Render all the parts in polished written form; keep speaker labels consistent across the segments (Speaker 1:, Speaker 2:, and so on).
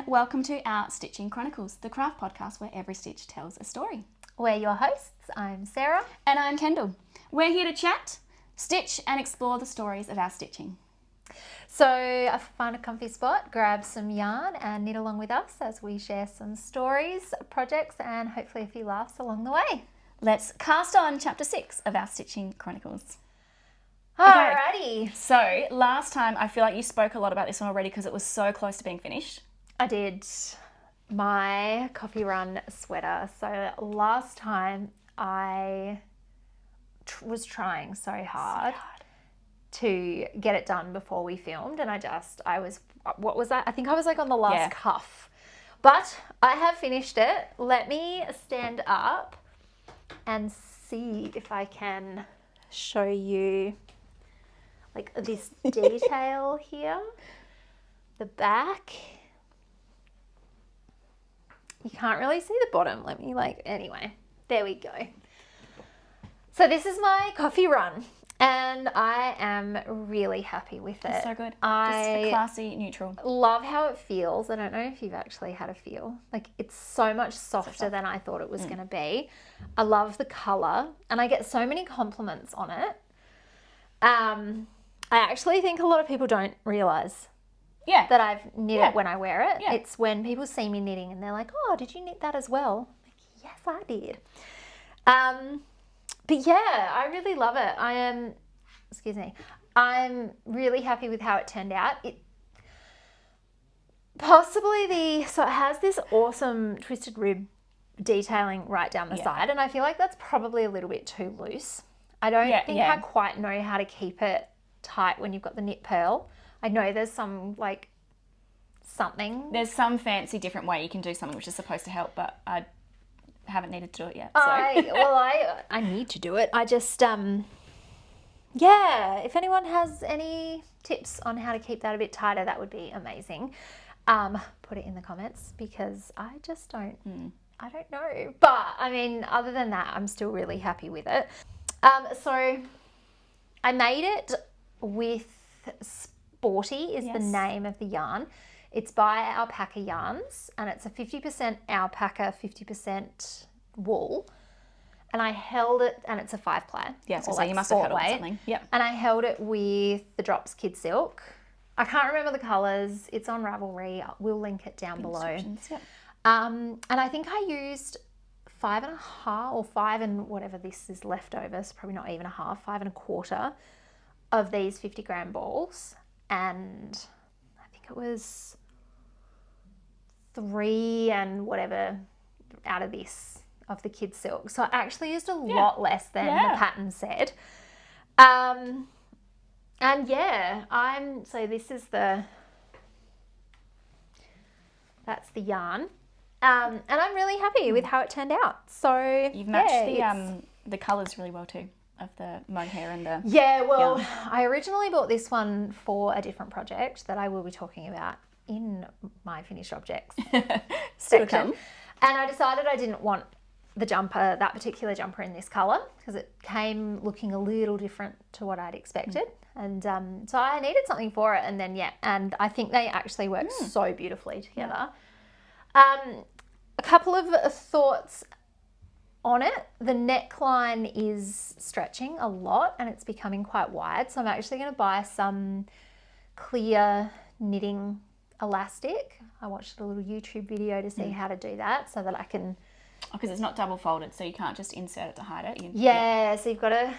Speaker 1: welcome to our Stitching Chronicles, the craft podcast where every stitch tells a story.
Speaker 2: We're your hosts. I'm Sarah.
Speaker 1: And I'm Kendall. We're here to chat, stitch and explore the stories of our stitching.
Speaker 2: So find a comfy spot, grab some yarn and knit along with us as we share some stories, projects and hopefully a few laughs along the way.
Speaker 1: Let's cast on chapter 6 of our Stitching Chronicles.
Speaker 2: Alrighty.
Speaker 1: So last time I feel like you spoke a lot about this one already because it was so close to being finished.
Speaker 2: I did my coffee run sweater. So last time I was trying so hard to get it done before we filmed, and I was, what was that? I think I was like on the last cuff, but I have finished it. Let me stand up and see if I can show you like this detail here, the back. You can't really see the bottom. Let me anyway, there we go. So this is my coffee run and I am really happy with it.
Speaker 1: It's so good. Just a classy neutral.
Speaker 2: Love how it feels. I don't know if you've actually had a feel. Like it's so much softer than I thought it was going to be. I love the color and I get so many compliments on it. I actually think a lot of people don't realize that I've knit it when I wear it. Yeah. It's when people see me knitting and they're like, oh, did you knit that as well? I'm like, yes, I did. But yeah, I really love it. I'm really happy with how it turned out. So it has this awesome twisted rib detailing right down the side, and I feel like that's probably a little bit too loose. I don't think I quite know how to keep it tight when you've got the knit purl. I know there's some something.
Speaker 1: There's some fancy different way you can do something which is supposed to help, but I haven't needed to do it yet. So.
Speaker 2: I need to do it. I just if anyone has any tips on how to keep that a bit tighter, that would be amazing. Put it in the comments because I just don't I don't know. But I mean, other than that, I'm still really happy with it. So I made it with Sporti is the name of the yarn. It's by Alpaca Yarns and it's a 50% alpaca, 50% wool. And I held it, and it's a 5-ply.
Speaker 1: Yeah, so you must have had it with something. Yep.
Speaker 2: And I held it with the DROPS Kid-Silk. I can't remember the colours. It's on Ravelry. We'll link it down below.
Speaker 1: Yep.
Speaker 2: And I think I used 5.5 or 5 and whatever this is left over. It's probably not even a half, 5 1/4 of these 50-gram balls. And I think it was 3 and whatever out of this of the Kid-Silk. So I actually used a lot less than the pattern said. So this is that's the yarn. And I'm really happy with how it turned out. So
Speaker 1: you've matched the colours really well too of the mohair and the
Speaker 2: yarn. I originally bought this one for a different project that I will be talking about in my finished objects section. And I decided I didn't want that particular jumper in this colour because it came looking a little different to what I'd expected. And so I needed something for it, and then and I think they actually work so beautifully together. A couple of thoughts on it. The neckline is stretching a lot and it's becoming quite wide, so I'm actually going to buy some clear knitting elastic. I watched a little YouTube video to see how to do that so that I can...
Speaker 1: because it's not double folded, so you can't just insert it to hide it.
Speaker 2: So you've got to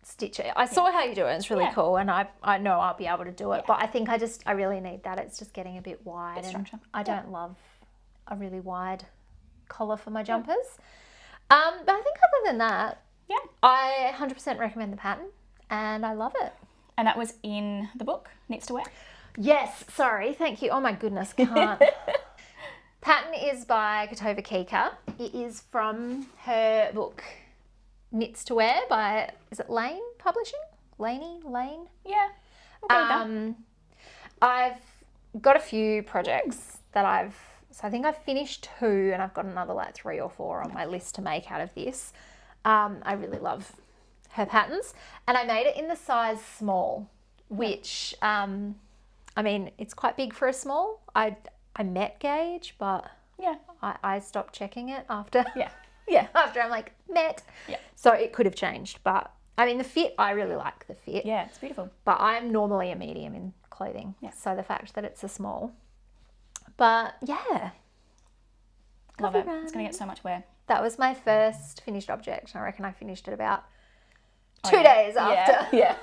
Speaker 2: stitch it. I saw how you do it. It's really cool, and I know I'll be able to do it, but I think I really need that. It's just getting a bit wide, and I don't love a really wide collar for my jumpers. But I think other than that, I 100% recommend the pattern, and I love it.
Speaker 1: And that was in the book, Knits to Wear?
Speaker 2: Yes, sorry, thank you. Oh my goodness, can't. Pattern is by Katova Kika. It is from her book Knits to Wear by, is it Lane Publishing? Lane?
Speaker 1: Yeah.
Speaker 2: I've got a few projects that so I think I've finished 2 and I've got another 3 or 4 on my list to make out of this. I really love her patterns, and I made it in the size small, which, I mean, it's quite big for a small. I met gauge, but
Speaker 1: Yeah.
Speaker 2: I stopped checking it after.
Speaker 1: Yeah.
Speaker 2: After I'm like, met.
Speaker 1: Yeah.
Speaker 2: So it could have changed. But I mean, the fit, I really like the fit.
Speaker 1: Yeah, it's beautiful.
Speaker 2: But I'm normally a medium in clothing.
Speaker 1: Yeah.
Speaker 2: So the fact that it's a small. But yeah.
Speaker 1: Love it. It's going to get so much wear.
Speaker 2: That was my first finished object. I reckon I finished it about 2 days after.
Speaker 1: Yeah.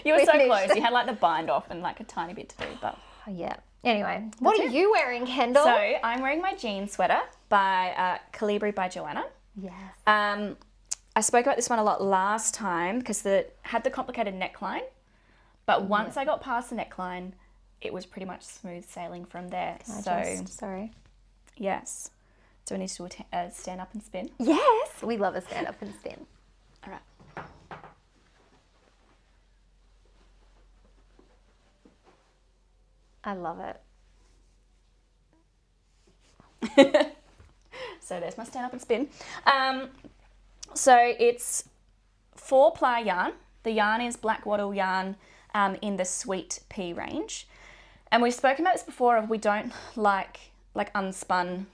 Speaker 1: You were so
Speaker 2: finished.
Speaker 1: close. You had like the bind off and like a tiny bit to do, but.
Speaker 2: Yeah. Anyway, what are you wearing, Kendall?
Speaker 1: So I'm wearing my jean sweater by Calibri by Joanna.
Speaker 2: Yes.
Speaker 1: I spoke about this one a lot last time because it had the complicated neckline, but once I got past the neckline, it was pretty much smooth sailing from there.
Speaker 2: Sorry.
Speaker 1: Yes. Do I need to do a stand up and spin?
Speaker 2: Yes. We love a stand up and spin.
Speaker 1: All right.
Speaker 2: I love
Speaker 1: it. So there's my stand up and spin. So it's 4-ply yarn. The yarn is black wattle yarn in the sweet pea range. And we've spoken about this before we don't like unspun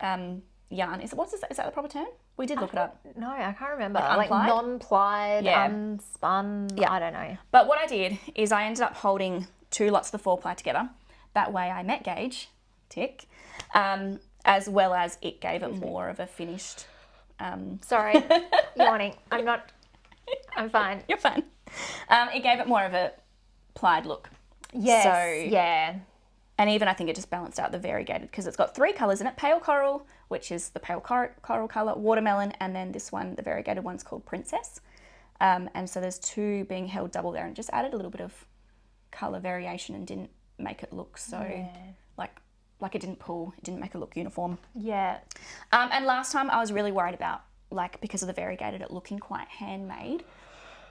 Speaker 1: yarn. Is that the proper term? We did look it up.
Speaker 2: No, I can't remember.
Speaker 1: Like
Speaker 2: Like non-plied, unspun.
Speaker 1: Yeah.
Speaker 2: I don't know.
Speaker 1: But what I did is I ended up holding 2 lots of the 4-ply together. That way I met gauge, tick, as well as it gave it more of a finished.
Speaker 2: Sorry, yawning. I'm fine.
Speaker 1: You're fine. It gave it more of a plied look.
Speaker 2: Yes.
Speaker 1: So,
Speaker 2: yeah.
Speaker 1: And even I think it just balanced out the variegated because it's got 3 colours in it. Pale coral, which is the pale coral colour, watermelon, and then this one, the variegated one's called princess. And so there's 2 being held double there, and it just added a little bit of colour variation and didn't make it look so like it didn't pull, it didn't make it look uniform.
Speaker 2: Yeah.
Speaker 1: And last time I was really worried about, like, because of the variegated, it looking quite handmade.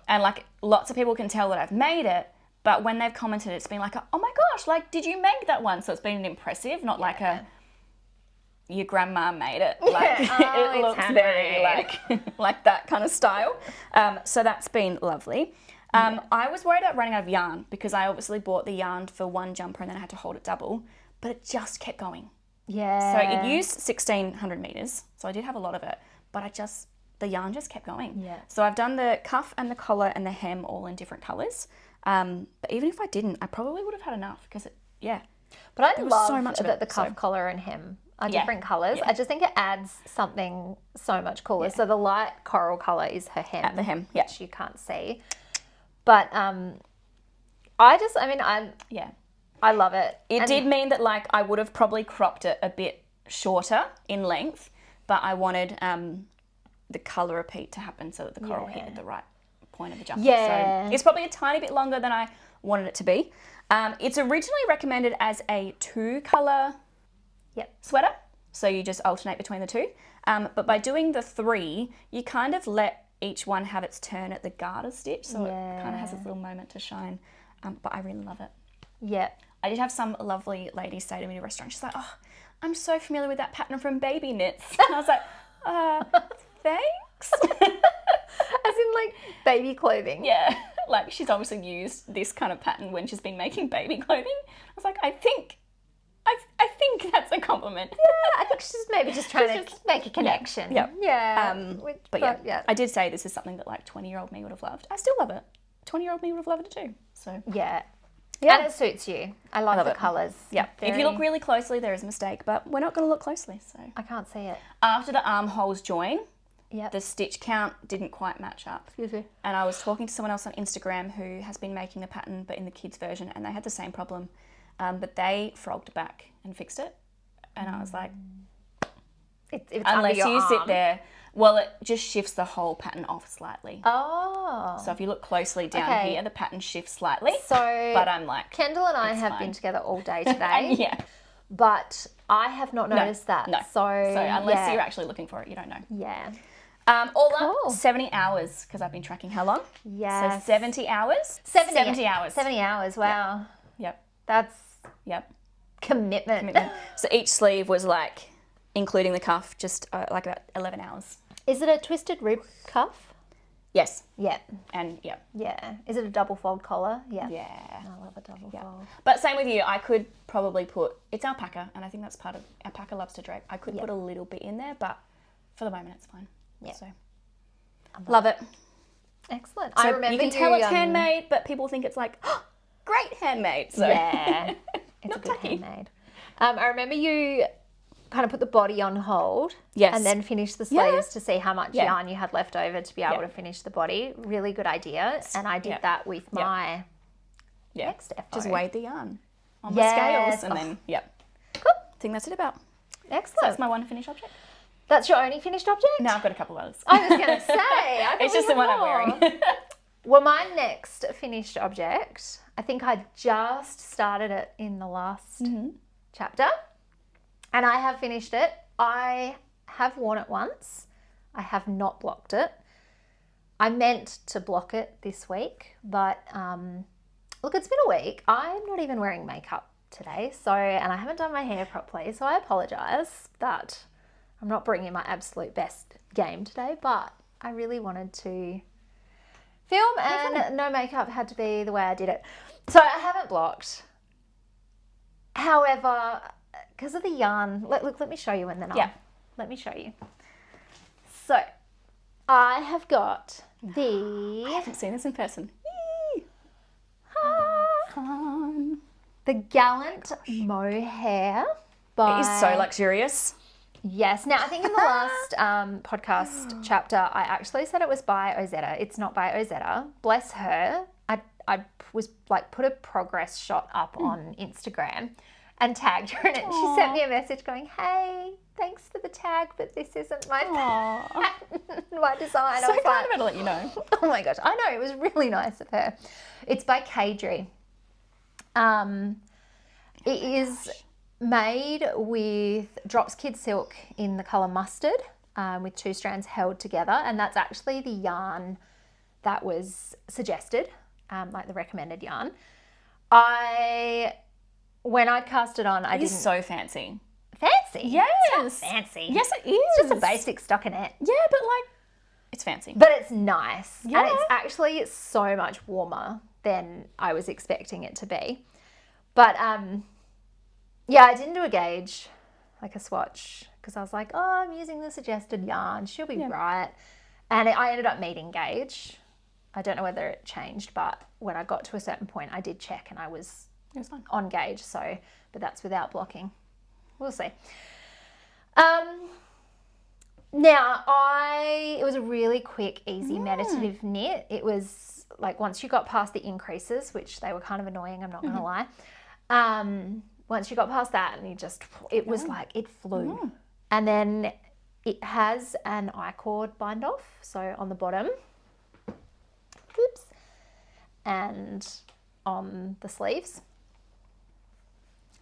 Speaker 1: And like lots of people can tell that I've made it, but when they've commented, it's been like, oh my gosh, like, did you make that one? So it's been an impressive, not like your grandma made it. Like it looks very like that kind of style. So that's been lovely. I was worried about running out of yarn because I obviously bought the yarn for 1 jumper and then I had to hold it double, but it just kept going.
Speaker 2: Yeah.
Speaker 1: So it used 1,600 meters, so I did have a lot of it, but the yarn just kept going.
Speaker 2: Yeah.
Speaker 1: So I've done the cuff and the collar and the hem all in different colours. But even if I didn't, I probably would have had enough because
Speaker 2: But I love
Speaker 1: so much of
Speaker 2: that
Speaker 1: it,
Speaker 2: the cuff,
Speaker 1: so.
Speaker 2: collar and hem are different colours.
Speaker 1: Yeah.
Speaker 2: I just think it adds something so much cooler. So the light coral colour is her hem.
Speaker 1: At the hem, yeah.
Speaker 2: Which you can't see. But I love it.
Speaker 1: It did mean that like I would have probably cropped it a bit shorter in length, but I wanted the colour repeat to happen so that the coral hit at the right point of the jumper.
Speaker 2: Yeah.
Speaker 1: So it's probably a tiny bit longer than I wanted it to be. It's originally recommended as a 2-colour sweater, so you just alternate between the 2. But by doing the 3, you kind of let each one have its turn at the garter stitch, so it kind of has this little moment to shine. But I really love it.
Speaker 2: Yeah.
Speaker 1: I did have some lovely lady say to me in a restaurant, she's like, oh, I'm so familiar with that pattern from Baby Knits. And I was like, thanks.
Speaker 2: As in like baby clothing.
Speaker 1: Yeah, like she's obviously used this kind of pattern when she's been making baby clothing. I was like, I think that's a compliment.
Speaker 2: Yeah, I think she's maybe just trying to make a connection.
Speaker 1: Yeah.
Speaker 2: Yeah.
Speaker 1: But I did say this is something that like 20-year-old me would have loved. I still love it. 20-year-old me would have loved it too. So
Speaker 2: yeah. And it suits you. I like the colours.
Speaker 1: Yeah. If you look really closely, there is a mistake, but we're not going to look closely. So
Speaker 2: I can't see it.
Speaker 1: After the armholes join,
Speaker 2: Yep.
Speaker 1: the stitch count didn't quite match up.
Speaker 2: Excuse me.
Speaker 1: And I was talking to someone else on Instagram who has been making the pattern, but in the kids' version, and they had the same problem. But they frogged back and fixed it. And I was like,
Speaker 2: It's
Speaker 1: unless
Speaker 2: under your
Speaker 1: you sit
Speaker 2: arm.
Speaker 1: there, well, it just shifts the whole pattern off slightly.
Speaker 2: Oh.
Speaker 1: So if you look closely down here, the pattern shifts slightly.
Speaker 2: So
Speaker 1: but I'm like,
Speaker 2: Kendall and I have been together all day today.
Speaker 1: yeah.
Speaker 2: But I have not noticed that.
Speaker 1: No.
Speaker 2: So
Speaker 1: unless you're actually looking for it, you don't know.
Speaker 2: Yeah.
Speaker 1: All
Speaker 2: Cool.
Speaker 1: up 70 hours because I've been tracking how long.
Speaker 2: Yes.
Speaker 1: So 70 hours.
Speaker 2: 70
Speaker 1: hours.
Speaker 2: 70 hours. Wow.
Speaker 1: Yep.
Speaker 2: That's
Speaker 1: Yep.
Speaker 2: commitment.
Speaker 1: So each sleeve was like, including the cuff, just like about 11 hours.
Speaker 2: Is it a twisted rib cuff?
Speaker 1: Yes.
Speaker 2: Yeah.
Speaker 1: And yeah.
Speaker 2: Yeah. Is it a double fold collar? Yeah.
Speaker 1: Yeah.
Speaker 2: I love a double fold.
Speaker 1: But same with you. I could probably put, it's alpaca, and I think that's part of, alpaca loves to drape. I could put a little bit in there, but for the moment it's fine.
Speaker 2: Yeah.
Speaker 1: So, love it.
Speaker 2: Excellent.
Speaker 1: So
Speaker 2: I remember
Speaker 1: you can tell it's handmade, but people think it's like, oh, great handmade. So.
Speaker 2: Yeah. It's a good handmade. I remember you kind of put the body on hold.
Speaker 1: Yes.
Speaker 2: And then finish the sleeves to see how much yarn you had left over to be able to finish the body. Really good idea. And I did that with my next FO.
Speaker 1: Just weighed the yarn on the scales and then, Cool. I think that's it about.
Speaker 2: Excellent.
Speaker 1: So that's my one finished object.
Speaker 2: That's your only finished object?
Speaker 1: No, I've got a couple others.
Speaker 2: I was going to say.
Speaker 1: It's just the one I'm wearing.
Speaker 2: Well, my next finished object, I think I just started it in the last chapter, and I have finished it. I have worn it once. I have not blocked it. I meant to block it this week, but look, it's been a week. I'm not even wearing makeup today, and I haven't done my hair properly, so I apologise that I'm not bringing my absolute best game today, but I really wanted to film, and no makeup had to be the way I did it. So I haven't blocked. However, because of the yarn, let me show you, and then let me show you. So I have got
Speaker 1: I haven't seen this in person. Fun.
Speaker 2: The Gallant Mohair by...
Speaker 1: It is so luxurious.
Speaker 2: Yes. Now, I think in the last podcast chapter, I actually said it was by Ozetta. It's not by Ozetta. Bless her. I was like, put a progress shot up on Instagram and tagged her in it. She sent me a message going, hey, thanks for the tag, but this isn't my my design.
Speaker 1: So kind of her to let you know.
Speaker 2: Oh my gosh. I know. It was really nice of her. It's by Kadri. It is made with Drops Kid-Silk in the colour mustard, with 2 strands held together, and that's actually the yarn that was suggested, like the recommended yarn. When I cast it on,
Speaker 1: It is so fancy.
Speaker 2: Fancy?
Speaker 1: Yes.
Speaker 2: It's not fancy.
Speaker 1: Yes, it is.
Speaker 2: It's just a basic stockinette.
Speaker 1: Yeah, but like, it's fancy.
Speaker 2: But it's nice.
Speaker 1: Yeah.
Speaker 2: And it's actually so much warmer than I was expecting it to be. But yeah, I didn't do a gauge, like a swatch, because I was like, oh, I'm using the suggested yarn. She'll be right. And I ended up meeting gauge. I don't know whether it changed, but when I got to a certain point, I did check and it was fine. On gauge. So, but that's without blocking. We'll see. Now, it was a really quick, easy, meditative knit. It was like once you got past the increases, which they were kind of annoying, I'm not going to lie. Once you got past that, and it was like, it flew. And then it has an I-cord bind off. So on the bottom, oops, and on the sleeves.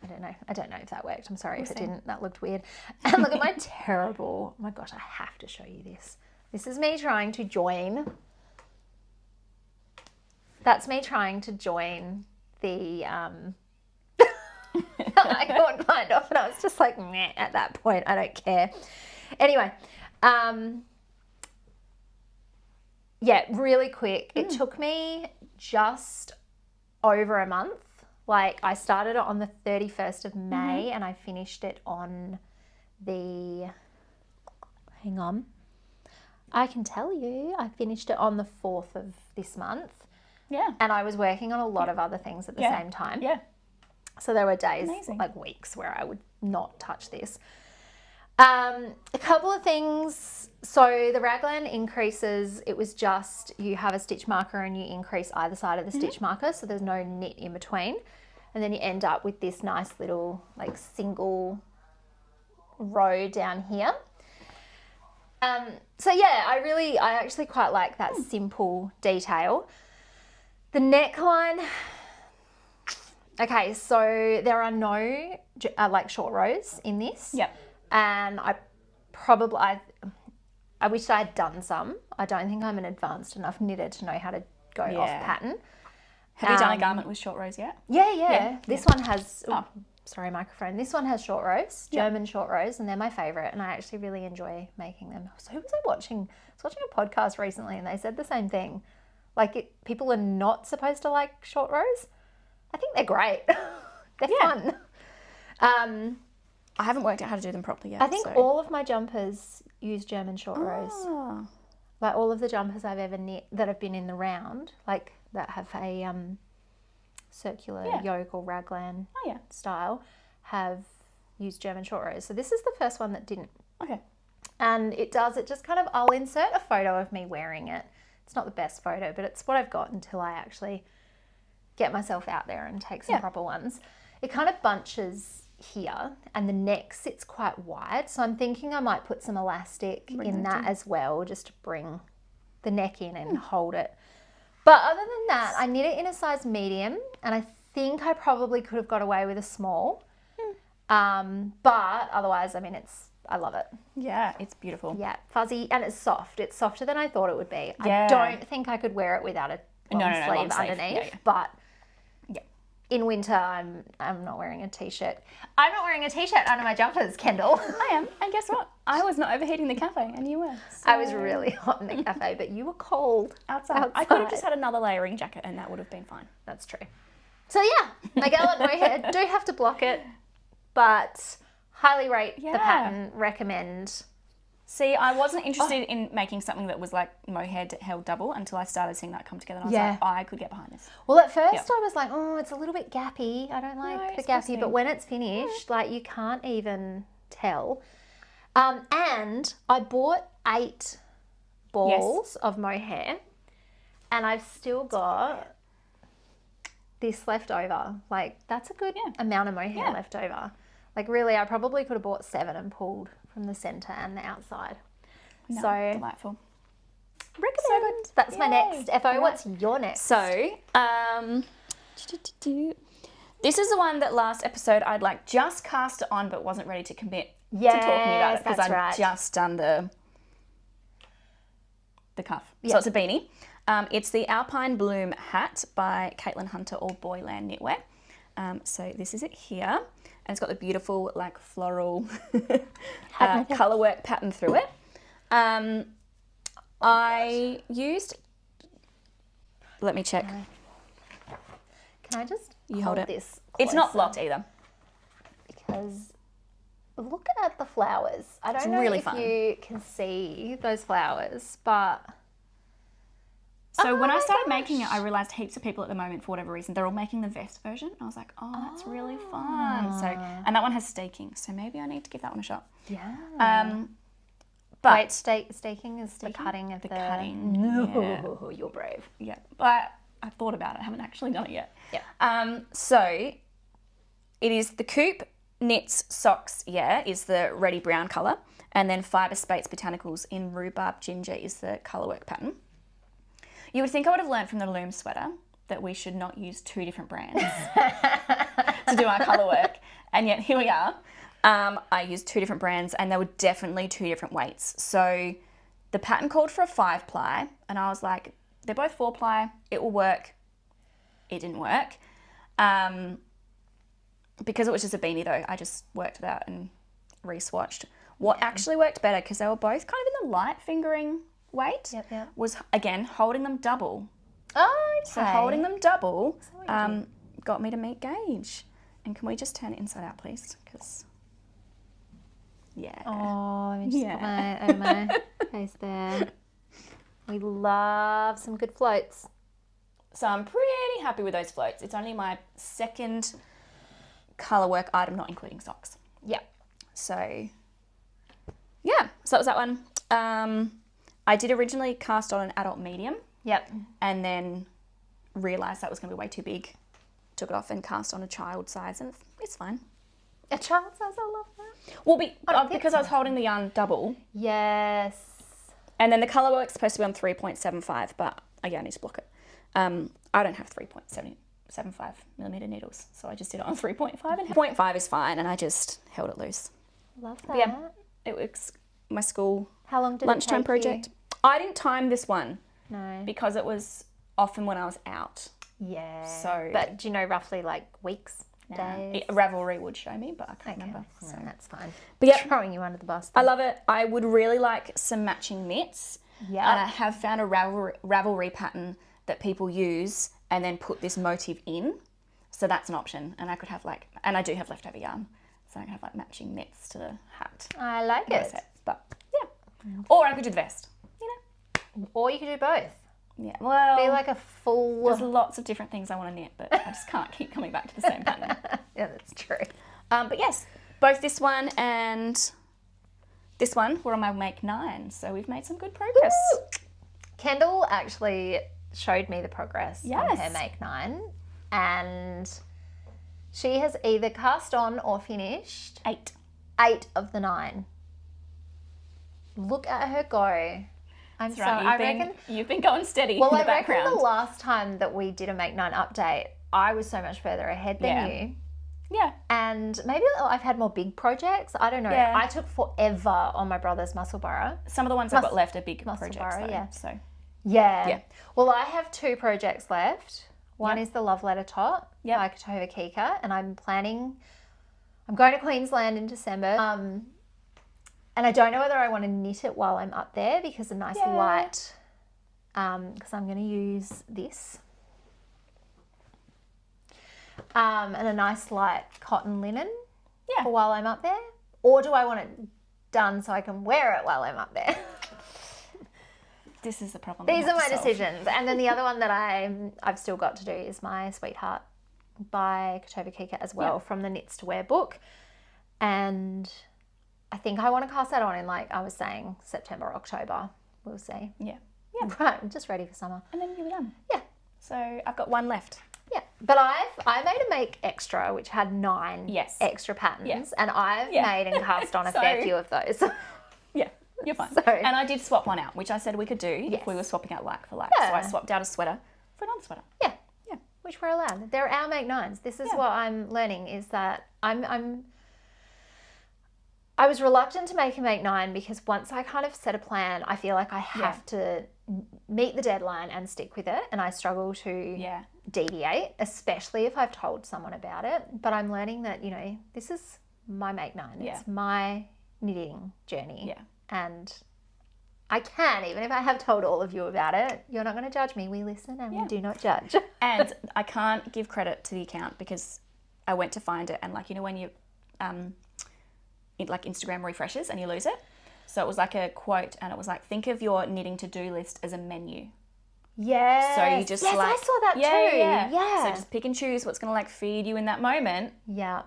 Speaker 2: I don't know if that worked. I'm sorry if it didn't. That looked weird. And look at my terrible, oh my gosh, I have to show you this. This is me trying to join. That's me trying to join the I got bind off, and I was just like, meh, at that point, I don't care. Anyway, yeah, really quick. It took me just over a month. Like, I started it on the 31st of May and I finished it on the, hang on, I can tell you, I finished it on the 4th of this month.
Speaker 1: Yeah.
Speaker 2: And I was working on a lot of other things at the same time.
Speaker 1: Yeah.
Speaker 2: So there were days, like weeks, where I would not touch this. A couple of things. So the raglan increases, it was just, you have a stitch marker and you increase either side of the stitch marker, so there's no knit in between. And then you end up with this nice little like single row down here. So yeah, I actually quite like that simple detail. The neckline, okay, so there are no like short rows in this.
Speaker 1: Yep.
Speaker 2: And I wish I had done some. I don't think I'm an advanced enough knitter to know how to go off pattern.
Speaker 1: Have you done a garment with short rows yet?
Speaker 2: Yeah. This one has sorry, microphone. This one has short rows, German short rows, and they're my favourite, and I actually really enjoy making them. So who was I watching? I was watching a podcast recently, and they said the same thing. Like, people are not supposed to like short rows. I think they're great. They're fun.
Speaker 1: I haven't worked out how to do them properly yet.
Speaker 2: I think all of my jumpers use German short rows. Like, all of the jumpers I've ever knit that have been in the round, like that have a circular yoke or raglan style, have used German short rows. So this is the first one that didn't.
Speaker 1: Okay.
Speaker 2: And it just kind of, I'll insert a photo of me wearing it. It's not the best photo, but it's what I've got until I actually get myself out there and take some proper ones. It kind of bunches here and the neck sits quite wide. So I'm thinking I might put some elastic in that as well, just to bring the neck in and hold it. But other than that, I knit it in a size medium, and I think I probably could have got away with a small. But otherwise, I mean, I love it.
Speaker 1: Yeah, it's beautiful.
Speaker 2: Yeah, fuzzy, and it's soft. It's softer than I thought it would be. I don't think I could wear it without a long sleeve underneath, but in winter, I'm not wearing a t-shirt. I'm not wearing a t-shirt under my jumpers, Kendall.
Speaker 1: I am, and guess what? I was not overheating the cafe, and you were.
Speaker 2: So... I was really hot in the cafe, but you were cold
Speaker 1: outside. I could have just had another layering jacket, and that would have been fine.
Speaker 2: That's true. So yeah, my Gallant Mohair, do have to block it, but highly rate the pattern, recommend.
Speaker 1: See, I wasn't interested in making something that was like mohair held double until I started seeing that come together. And I was like, I could get behind this.
Speaker 2: Well, at first I was like, oh, it's a little bit gappy. I don't like the gappy. But when it's finished, like, you can't even tell. And I bought 8 balls of mohair, and I've still got this left over. Like, that's a good amount of mohair left over. Like, really, I probably could have bought 7 and pulled from the centre and the outside.
Speaker 1: No,
Speaker 2: so
Speaker 1: delightful.
Speaker 2: Recommend. So that's my next. FO, what's your next?
Speaker 1: So, this is the one that last episode I'd like just cast it on but wasn't ready to commit to talking about it because I'd just done the cuff. So it's a beanie. It's the Alpine Bloom Hat by Caitlin Hunter or Boyland Knitwear. So this is it here. And it's got the beautiful, like, floral colourwork pattern through it. I used... Let me check.
Speaker 2: Can I just
Speaker 1: hold
Speaker 2: this closer?
Speaker 1: It's not blocked either.
Speaker 2: Because look at the flowers. I don't know if you can see those flowers, but...
Speaker 1: So when I started making it, I realised heaps of people at the moment, for whatever reason, they're all making the vest version. I was like, oh, that's really fun. So, and that one has staking, so maybe I need to give that one a shot.
Speaker 2: Yeah.
Speaker 1: But
Speaker 2: wait, staking is the cutting of the
Speaker 1: cutting.
Speaker 2: No, you're brave.
Speaker 1: Yeah, but I thought about it. I haven't actually done it yet.
Speaker 2: Yeah.
Speaker 1: So it is the CoopKnits socks. Is the reddy brown colour, and then Fyberspates Botanicals in Rhubarb Ginger is the colourwork pattern. You would think I would have learned from the loom sweater that we should not use 2 different brands to do our colour work. And yet here we are. I used 2 different brands, and they were definitely 2 different weights. So the pattern called for a 5-ply, and I was like, they're both 4-ply. It will work. It didn't work. Because it was just a beanie though, I just worked it out and re-swatched. What actually worked better, because they were both kind of in the light fingering weight, was, again, holding them double.
Speaker 2: Oh, okay.
Speaker 1: So holding them double got me to meet gauge. And can we just turn it inside out, please? Because,
Speaker 2: oh, let me just put my face there. We love some good floats.
Speaker 1: So I'm pretty happy with those floats. It's only my second colour work item, not including socks. So, so that was that one. I did originally cast on an adult medium. And then realised that was going to be way too big. Took it off and cast on a child size, and it's fine.
Speaker 2: A child size, I love that.
Speaker 1: Well, because I was holding the yarn double.
Speaker 2: Yes.
Speaker 1: And then the colour work's supposed to be on 3.75, but again, I need to block it. I don't have 3.75 millimetre needles, so I just did it on 3.5. And 0.5 is fine, and I just held it loose.
Speaker 2: Love that.
Speaker 1: It was my school
Speaker 2: How long did
Speaker 1: lunchtime
Speaker 2: it take
Speaker 1: project.
Speaker 2: you?
Speaker 1: I didn't time this one.
Speaker 2: No.
Speaker 1: Because it was often when I was out.
Speaker 2: Yeah.
Speaker 1: So,
Speaker 2: but do you know roughly like weeks? days.
Speaker 1: Ravelry would show me, but I can't remember.
Speaker 2: No,
Speaker 1: So.
Speaker 2: that's fine.
Speaker 1: But yeah,
Speaker 2: Throwing you under the bus.
Speaker 1: I love it. I would really like some matching knits.
Speaker 2: Yeah.
Speaker 1: And I have found a Ravelry pattern that people use and then put this motif in. So that's an option. And I could have and I do have leftover yarn. So I can have matching knits to the hat.
Speaker 2: I like it.
Speaker 1: But yeah. Or I could do the vest,
Speaker 2: Or you could do both.
Speaker 1: Yeah, well.
Speaker 2: Be like a full.
Speaker 1: There's lots of different things I want to knit, but I just can't keep coming back to the same pattern.
Speaker 2: Yeah, that's true.
Speaker 1: But yes, both this one and this one were on my make 9, so we've made some good progress.
Speaker 2: Woo! Kendall actually showed me the progress on her make 9, and she has either cast on or finished 8 of the 9. Look at her go. I'm sorry. I reckon
Speaker 1: you've been going steady in the
Speaker 2: background.
Speaker 1: background.
Speaker 2: Reckon the last time that we did a make 9 update, I was so much further ahead than you.
Speaker 1: Yeah.
Speaker 2: And maybe I've had more big projects. I don't know.
Speaker 1: Yeah.
Speaker 2: I took forever on my brother's Musselburgh.
Speaker 1: Some of the ones I've got left are big projects though.
Speaker 2: Yeah.
Speaker 1: So.
Speaker 2: Yeah. Well, I have 2 projects left. One is the Love Letter Tot by Kika, and I'm going to Queensland in December. And I don't know whether I want to knit it while I'm up there because a nice light, because I'm going to use this. And a nice light cotton linen for while I'm up there. Or do I want it done so I can wear it while I'm up there?
Speaker 1: This is the problem.
Speaker 2: These are my decisions. And then the other one that I've still got to do is my Sweetheart by Kika as well from the Knits to Wear book. And I think I want to cast that on in, like I was saying, September, October. We'll see.
Speaker 1: Yeah.
Speaker 2: Right, I'm just ready for summer.
Speaker 1: And then you'll be done.
Speaker 2: Yeah.
Speaker 1: So I've got one left.
Speaker 2: Yeah. But I made a make extra which had 9 extra patterns.
Speaker 1: Yeah.
Speaker 2: And I've made and cast on a fair few of those.
Speaker 1: Yeah. You're fine.
Speaker 2: So,
Speaker 1: and I did swap one out, which I said we could do if we were swapping out like for like. So I swapped out a sweater for another sweater.
Speaker 2: Yeah. Yeah. Which we're allowed. They're our make 9s. This is what I'm learning is that I was reluctant to make a make 9 because once I kind of set a plan, I feel like I have to meet the deadline and stick with it. And I struggle to deviate, especially if I've told someone about it. But I'm learning that, this is my make 9. It's my knitting journey.
Speaker 1: Yeah.
Speaker 2: And I can, even if I have told all of you about it, you're not going to judge me. We listen and we do not judge.
Speaker 1: And I can't give credit to the account because I went to find it and when you Instagram refreshes and you lose it. So it was like a quote and it was like, think of your knitting to-do list as a menu.
Speaker 2: Yes.
Speaker 1: So you just
Speaker 2: I saw that too. Yeah.
Speaker 1: So just pick and choose what's going to feed you in that moment.
Speaker 2: Yeah.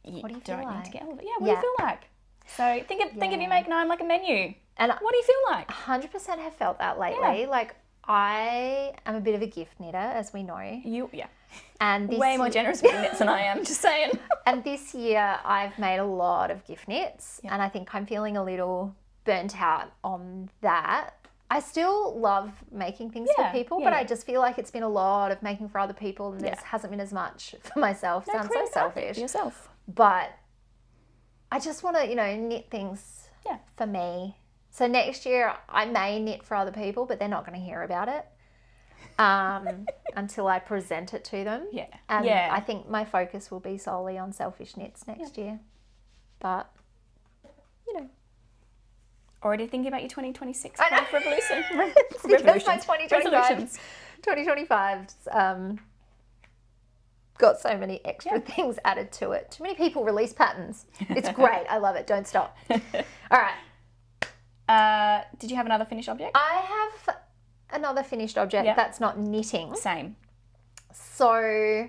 Speaker 1: What do you
Speaker 2: feel
Speaker 1: don't
Speaker 2: like?
Speaker 1: need to get all of it. Yeah, what do you feel like? So think of your make 9 like a menu.
Speaker 2: And
Speaker 1: what do you feel like?
Speaker 2: 100% have felt that lately.
Speaker 1: Yeah.
Speaker 2: Like I am a bit of a gift knitter, as we know. And
Speaker 1: way more generous with knits than I am, just saying.
Speaker 2: And this year I've made a lot of gift knits and I think I'm feeling a little burnt out on that. I still love making things for people, but I just feel like it's been a lot of making for other people and there hasn't been as much for myself. Sounds so selfish.
Speaker 1: Yourself.
Speaker 2: But I just want to, knit things for me. So next year I may knit for other people, but they're not going to hear about it until I present it to them.
Speaker 1: Yeah.
Speaker 2: And I think my focus will be solely on selfish knits next year. But,
Speaker 1: Already thinking about your 2026
Speaker 2: I know.
Speaker 1: revolution.
Speaker 2: Because my 2025's got so many extra things added to it. Too many people release patterns. It's great. I love it. Don't stop. All right.
Speaker 1: Did you have another finished object?
Speaker 2: I have another finished object that's not knitting.
Speaker 1: Same.
Speaker 2: So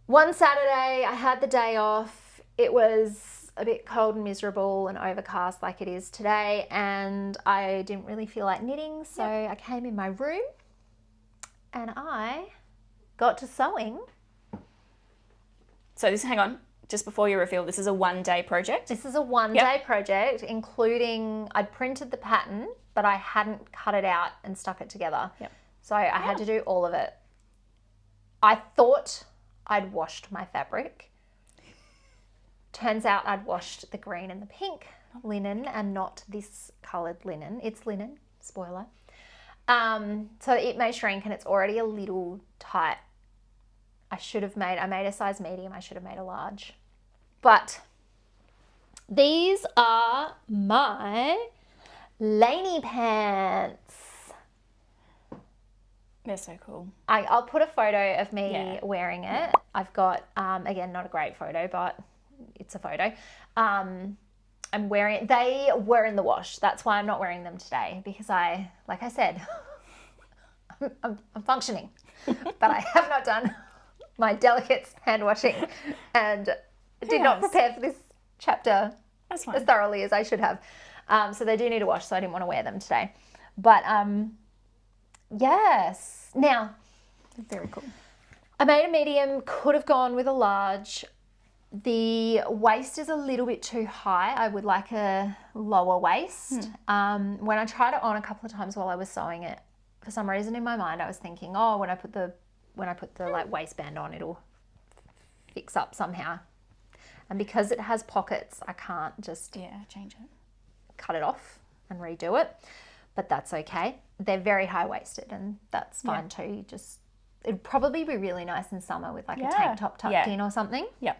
Speaker 2: one Saturday I had the day off. It was a bit cold and miserable and overcast like it is today, and I didn't really feel like knitting, so I came in my room and I got to sewing.
Speaker 1: So hang on, just before you reveal, this is a one-day project?
Speaker 2: This is a one-day project, including I'd printed the pattern, but I hadn't cut it out and stuck it together. So I had to do all of it. I thought I'd washed my fabric. Turns out I'd washed the green and the pink linen and not this coloured linen. It's linen, spoiler. So it may shrink and it's already a little tight I made a size medium, I should have made a large. But these are my Lani pants.
Speaker 1: They're so cool.
Speaker 2: I'll put a photo of me wearing it. I've got, again, not a great photo, but it's a photo. I'm wearing it. They were in the wash. That's why I'm not wearing them today, because like I said, I'm functioning, but I have not done my delicate hand washing and did not prepare for this chapter as thoroughly as I should have. So they do need a wash, so I didn't want to wear them today. But yes. Now,
Speaker 1: very cool.
Speaker 2: I made a medium, could have gone with a large. The waist is a little bit too high. I would like a lower waist. When I tried it on a couple of times while I was sewing it, for some reason in my mind I was thinking, oh, when I put the like waistband on, it'll fix up somehow. And because it has pockets, I can't just
Speaker 1: change it,
Speaker 2: cut it off and redo it. But that's okay. They're very high waisted, and that's fine too. It'd probably be really nice in summer with like a tank top tucked in or something.
Speaker 1: Yep.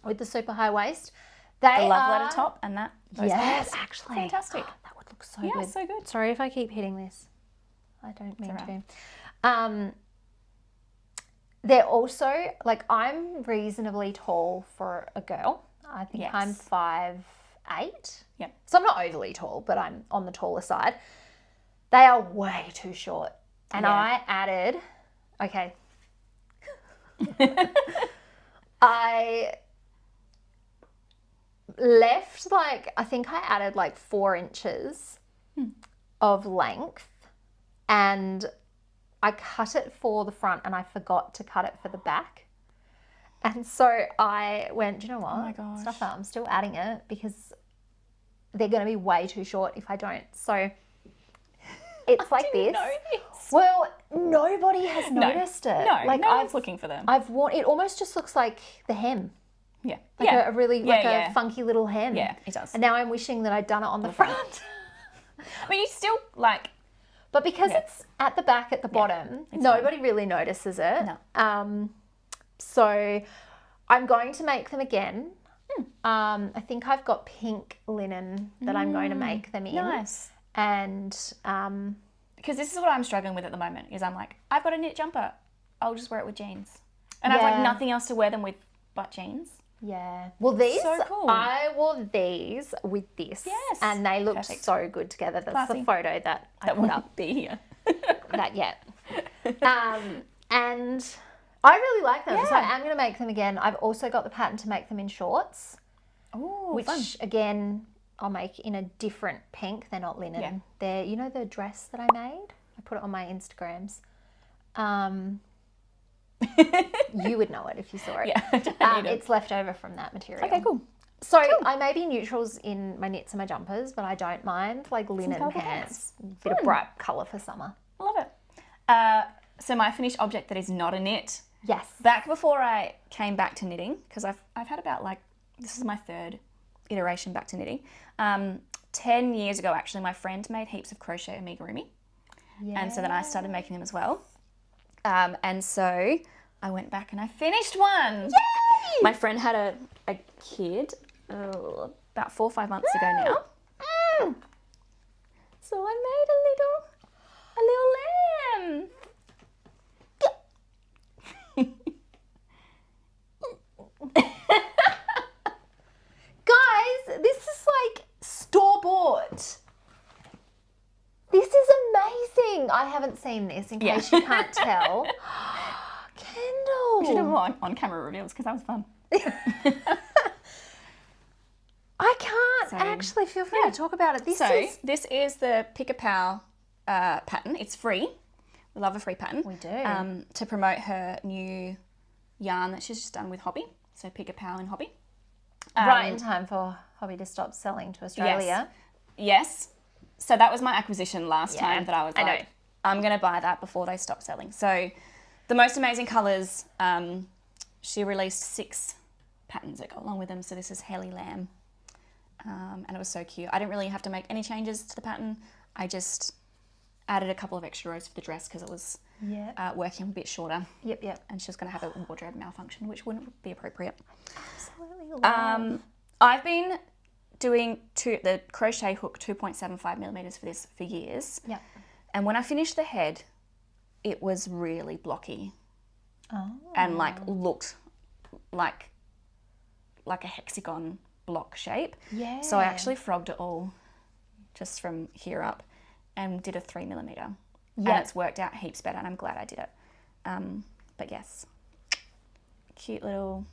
Speaker 2: With the super high waist.
Speaker 1: The love letter top and that.
Speaker 2: Yes, actually.
Speaker 1: Fantastic.
Speaker 2: Oh, that would look so good.
Speaker 1: Yeah, so good.
Speaker 2: Sorry if I keep hitting this. I don't mean to. They're also, like, I'm reasonably tall for a girl. I think I'm 5'8".
Speaker 1: Yeah.
Speaker 2: So I'm not overly tall, but I'm on the taller side. They are way too short. And I added, I left I think I added 4 inches of length, and I cut it for the front and I forgot to cut it for the back. And so I went, do you know what?
Speaker 1: Oh my gosh.
Speaker 2: Stuff that, I'm still adding it because they're going to be way too short if I don't. So it's like this.
Speaker 1: Know this.
Speaker 2: Well, nobody has noticed it.
Speaker 1: No, no one's looking for them.
Speaker 2: I've worn it, almost just looks like the hem.
Speaker 1: Yeah.
Speaker 2: A really a funky little hem.
Speaker 1: Yeah, it does.
Speaker 2: And now I'm wishing that I'd done it on the front.
Speaker 1: But you still
Speaker 2: But because it's at the back at the bottom, nobody really notices it.
Speaker 1: No.
Speaker 2: So I'm going to make them again. I think I've got pink linen that I'm going to make them in.
Speaker 1: Nice.
Speaker 2: And
Speaker 1: because this is what I'm struggling with at the moment, is I'm like, I've got a knit jumper, I'll just wear it with jeans. And I've nothing else to wear them with but jeans.
Speaker 2: Yeah. Well, these,
Speaker 1: so cool.
Speaker 2: I wore these with this.
Speaker 1: Yes.
Speaker 2: And they looked so good together. That's the photo that I put up.
Speaker 1: Be here.
Speaker 2: That yet. And I really like them. So I'm going to make them again. I've also got the pattern to make them in shorts.
Speaker 1: Oh,
Speaker 2: which
Speaker 1: fun.
Speaker 2: again, I'll make in a different pink. They're not linen.
Speaker 1: Yeah.
Speaker 2: They're, you know, the dress that I made? I put it on my Instagrams. You would know it if you saw it.
Speaker 1: Yeah,
Speaker 2: it's left over from that material.
Speaker 1: Okay, cool.
Speaker 2: So I may be neutrals in my knits and my jumpers, but I don't mind linen pants. A bit of bright colour for summer.
Speaker 1: I love it. So my finished object that is not a knit.
Speaker 2: Yes.
Speaker 1: Back before I came back to knitting, because I've had about this is my 3rd iteration back to knitting. 10 years ago, actually, my friend made heaps of crochet amigurumi. Yeah. And so then I started making them as well. And so I went back and I finished one. Yay! My friend had a kid about 4 or 5 months ago now. So I made a little lamb.
Speaker 2: Guys, this is store-bought. This is amazing. I haven't seen this in case you can't tell. Kendall.
Speaker 1: We should have more on-camera reveals because that was fun.
Speaker 2: I can't actually. Feel free to talk about it. This
Speaker 1: is the Pica Pau pattern. It's free. We love a free pattern.
Speaker 2: We do.
Speaker 1: To promote her new yarn that she's just done with Hobbi. So Pica Pau and Hobbi.
Speaker 2: Right in time for Hobbi to stop selling to Australia.
Speaker 1: Yes. So that was my acquisition last time that I was like, I'm going to buy that before they stop selling. So the most amazing colours, she released 6 patterns that go along with them. So this is Helly Lamb. And it was so cute. I didn't really have to make any changes to the pattern. I just added a couple of extra rows for the dress because it was working a bit shorter.
Speaker 2: Yep.
Speaker 1: And she was going to have a wardrobe malfunction, which wouldn't be appropriate.
Speaker 2: Absolutely.
Speaker 1: I've been doing the crochet hook 2.75 millimeters for this for years.
Speaker 2: Yep.
Speaker 1: And when I finished the head, it was really blocky.
Speaker 2: Oh.
Speaker 1: And like looked like a hexagon block shape.
Speaker 2: Yeah.
Speaker 1: So I actually frogged it all just from here up and did a 3 millimeter. And it's worked out heaps better, and I'm glad I did it. But yes, cute little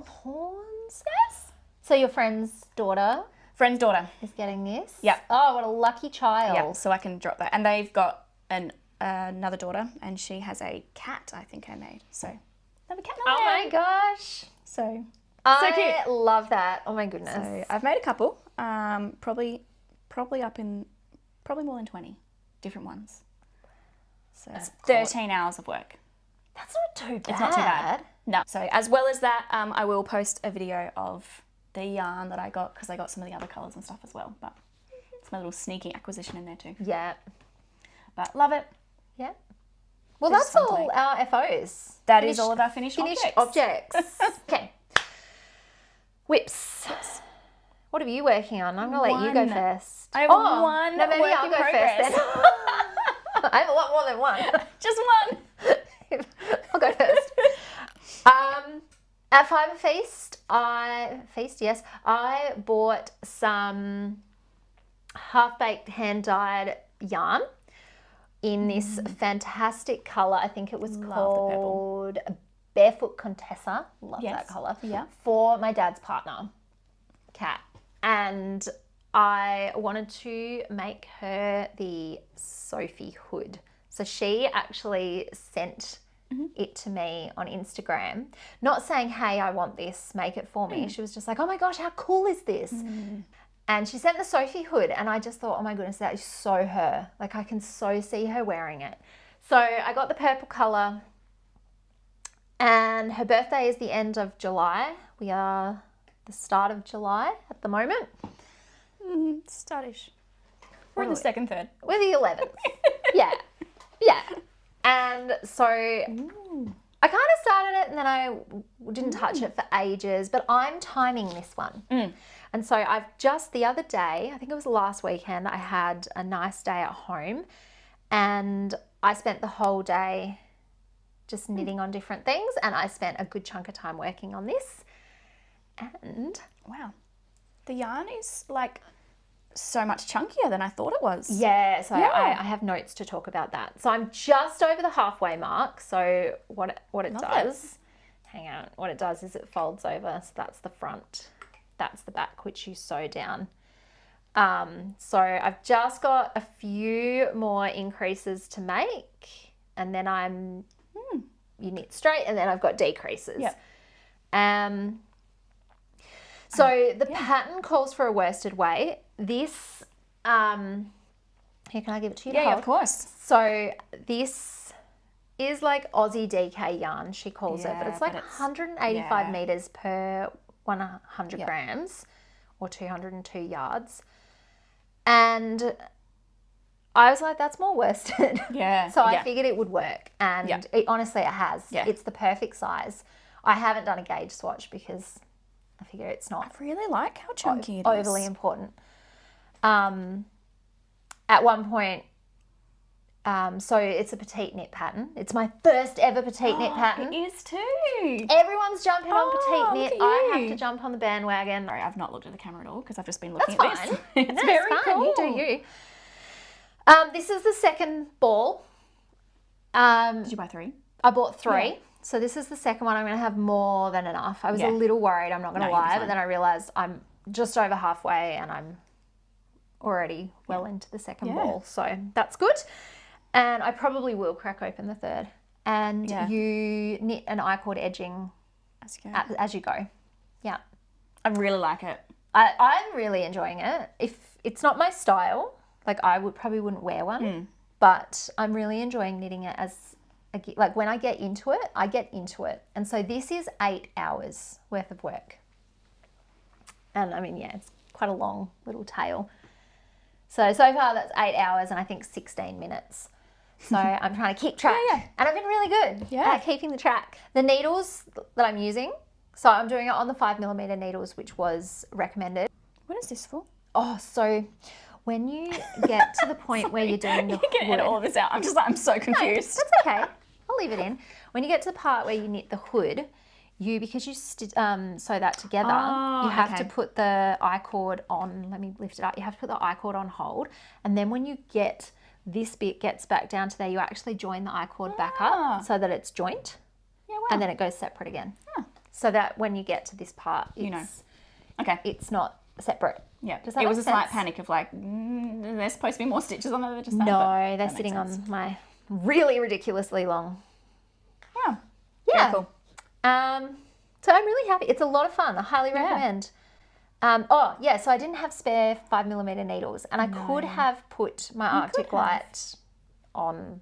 Speaker 2: horns.
Speaker 1: Yes.
Speaker 2: So your friend's daughter
Speaker 1: Friend's daughter.
Speaker 2: is getting this?
Speaker 1: Yep.
Speaker 2: Oh, what a lucky child.
Speaker 1: Yeah, so I can drop that. And they've got another daughter, and she has a cat, I think I made. So another cat.
Speaker 2: Oh my gosh.
Speaker 1: So
Speaker 2: I
Speaker 1: cute.
Speaker 2: love that. Oh my goodness.
Speaker 1: So I've made a couple, probably more than 20 different ones. So it's 13 hours of work.
Speaker 2: That's not too bad.
Speaker 1: It's not too bad. No. So as well as that, I will post a video of the yarn that I got, because I got some of the other colours and stuff as well. But it's my little sneaky acquisition in there too.
Speaker 2: Yeah.
Speaker 1: But love it.
Speaker 2: Yeah. Well,
Speaker 1: It's
Speaker 2: that's
Speaker 1: fun to
Speaker 2: all
Speaker 1: make.
Speaker 2: our FOs.
Speaker 1: That is all of our finished
Speaker 2: objects. Okay. Whips. What are you working on? I'm going to let you go
Speaker 1: One.
Speaker 2: first.
Speaker 1: I have one
Speaker 2: No, maybe
Speaker 1: work
Speaker 2: I'll
Speaker 1: in
Speaker 2: go
Speaker 1: progress.
Speaker 2: first then. I have a lot more than one.
Speaker 1: Just one.
Speaker 2: I'll go first. At Fyberspates, I bought some half-baked hand-dyed yarn in this fantastic colour. I think it was
Speaker 1: Love the
Speaker 2: called Barefoot Contessa. Love
Speaker 1: Yes.
Speaker 2: that colour.
Speaker 1: Yeah.
Speaker 2: For my dad's partner, Kat. And I wanted to make her the Sophie Hood. So she actually sent it to me on Instagram, not saying, hey, I want this, make it for me. She was just like, oh my gosh, how cool is this? And she sent the Sophie Hood, and I just thought, oh my goodness, that is so her. Like, I can so see her wearing it. So I got the purple colour, and her birthday is the end of July. We are the start of July at the moment.
Speaker 1: Startish. We're in the second, third.
Speaker 2: We're the 11th. Yeah. And so I kind of started it, and then I didn't touch it for ages, but I'm timing this one. And so I've just the other day, I think it was last weekend, I had a nice day at home, and I spent the whole day just knitting on different things, and I spent a good chunk of time working on this. And
Speaker 1: Wow. The yarn is like so much chunkier than I thought it was.
Speaker 2: yeah, so
Speaker 1: Yeah.
Speaker 2: I have notes to talk about that. So I'm just over the halfway mark. So what it
Speaker 1: Love
Speaker 2: does, hang on, what it does is it folds over. So that's the front, that's the back, which you sew down. So I've just got a few more increases to make, and then you knit straight, and then I've got decreases.
Speaker 1: Yep.
Speaker 2: So the pattern calls for a worsted weight. This, here, can I give it to you? to
Speaker 1: Yeah,
Speaker 2: hold?
Speaker 1: of course.
Speaker 2: So this is like Aussie DK yarn, she calls it, but
Speaker 1: Yeah,
Speaker 2: it's like
Speaker 1: but it's-
Speaker 2: 185
Speaker 1: yeah.
Speaker 2: meters per 100 grams, or 202 yards. And I was like, that's more worsted.
Speaker 1: Yeah.
Speaker 2: So I
Speaker 1: yeah.
Speaker 2: figured it would work, and
Speaker 1: Yeah.
Speaker 2: honestly, it has.
Speaker 1: Yeah.
Speaker 2: It's the perfect size. I haven't done a gauge swatch because I figure it's not
Speaker 1: I really like how chunky it is.
Speaker 2: overly important. At one point, so it's a petite knit pattern. It's my first ever petite knit pattern.
Speaker 1: It is too.
Speaker 2: Everyone's jumping on
Speaker 1: Oh,
Speaker 2: petite knit.
Speaker 1: look at
Speaker 2: I have
Speaker 1: you.
Speaker 2: to jump on the bandwagon.
Speaker 1: Sorry, I've not looked at the camera at all because I've just been looking
Speaker 2: That's
Speaker 1: at
Speaker 2: fine.
Speaker 1: this. It's
Speaker 2: That's
Speaker 1: very
Speaker 2: fine.
Speaker 1: cool.
Speaker 2: You do you. This is the second ball.
Speaker 1: Did you buy 3?
Speaker 2: I bought 3.
Speaker 1: Yeah.
Speaker 2: So this is the second one. I'm going to have more than enough. I was
Speaker 1: Yeah.
Speaker 2: a little worried, I'm not going to
Speaker 1: No, you'll be
Speaker 2: lie, but
Speaker 1: fine.
Speaker 2: then I realised I'm just over halfway and I'm already well into the second
Speaker 1: Yeah.
Speaker 2: ball. So that's good. And I probably will crack open the third. And
Speaker 1: Yeah.
Speaker 2: you knit an I-cord edging
Speaker 1: Let's go.
Speaker 2: as you go. Yeah.
Speaker 1: I really like it.
Speaker 2: I'm really enjoying it. If it's not my style, like I probably wouldn't wear one, but I'm really enjoying knitting it as like when I get into it, I get into it. And so this is 8 hours worth of work. And I mean, yeah, it's quite a long little tail. So far that's 8 hours and I think 16 minutes. So I'm trying to keep track. And I've been really good at keeping the track. The needles that I'm using, so I'm doing it on the 5mm needles, which was recommended.
Speaker 1: What is this for?
Speaker 2: Oh, so when you get to the point where you're doing the
Speaker 1: You can edit all of this out. I'm so confused.
Speaker 2: No, that's okay. I'll leave it in. When you get to the part where you knit the hood, because you sew that together, you have to put the I-cord on. Let me lift it up. You have to put the I-cord on hold. And then when you get this bit gets back down to there, you actually join the I-cord back up so that it's joint.
Speaker 1: Yeah, wow.
Speaker 2: And then it goes separate again. So that when you get to this part, it's not separate.
Speaker 1: Yeah,
Speaker 2: does that
Speaker 1: it
Speaker 2: make
Speaker 1: was a
Speaker 2: sense?
Speaker 1: slight panic of like, there's supposed to be more stitches on there. Just that,
Speaker 2: no, they're sitting on my really ridiculously long.
Speaker 1: Yeah.
Speaker 2: Yeah.
Speaker 1: Very cool.
Speaker 2: So I'm really happy. It's a lot of fun. I highly recommend. So I didn't have spare 5mm needles, and I could have put my Arctic Light on,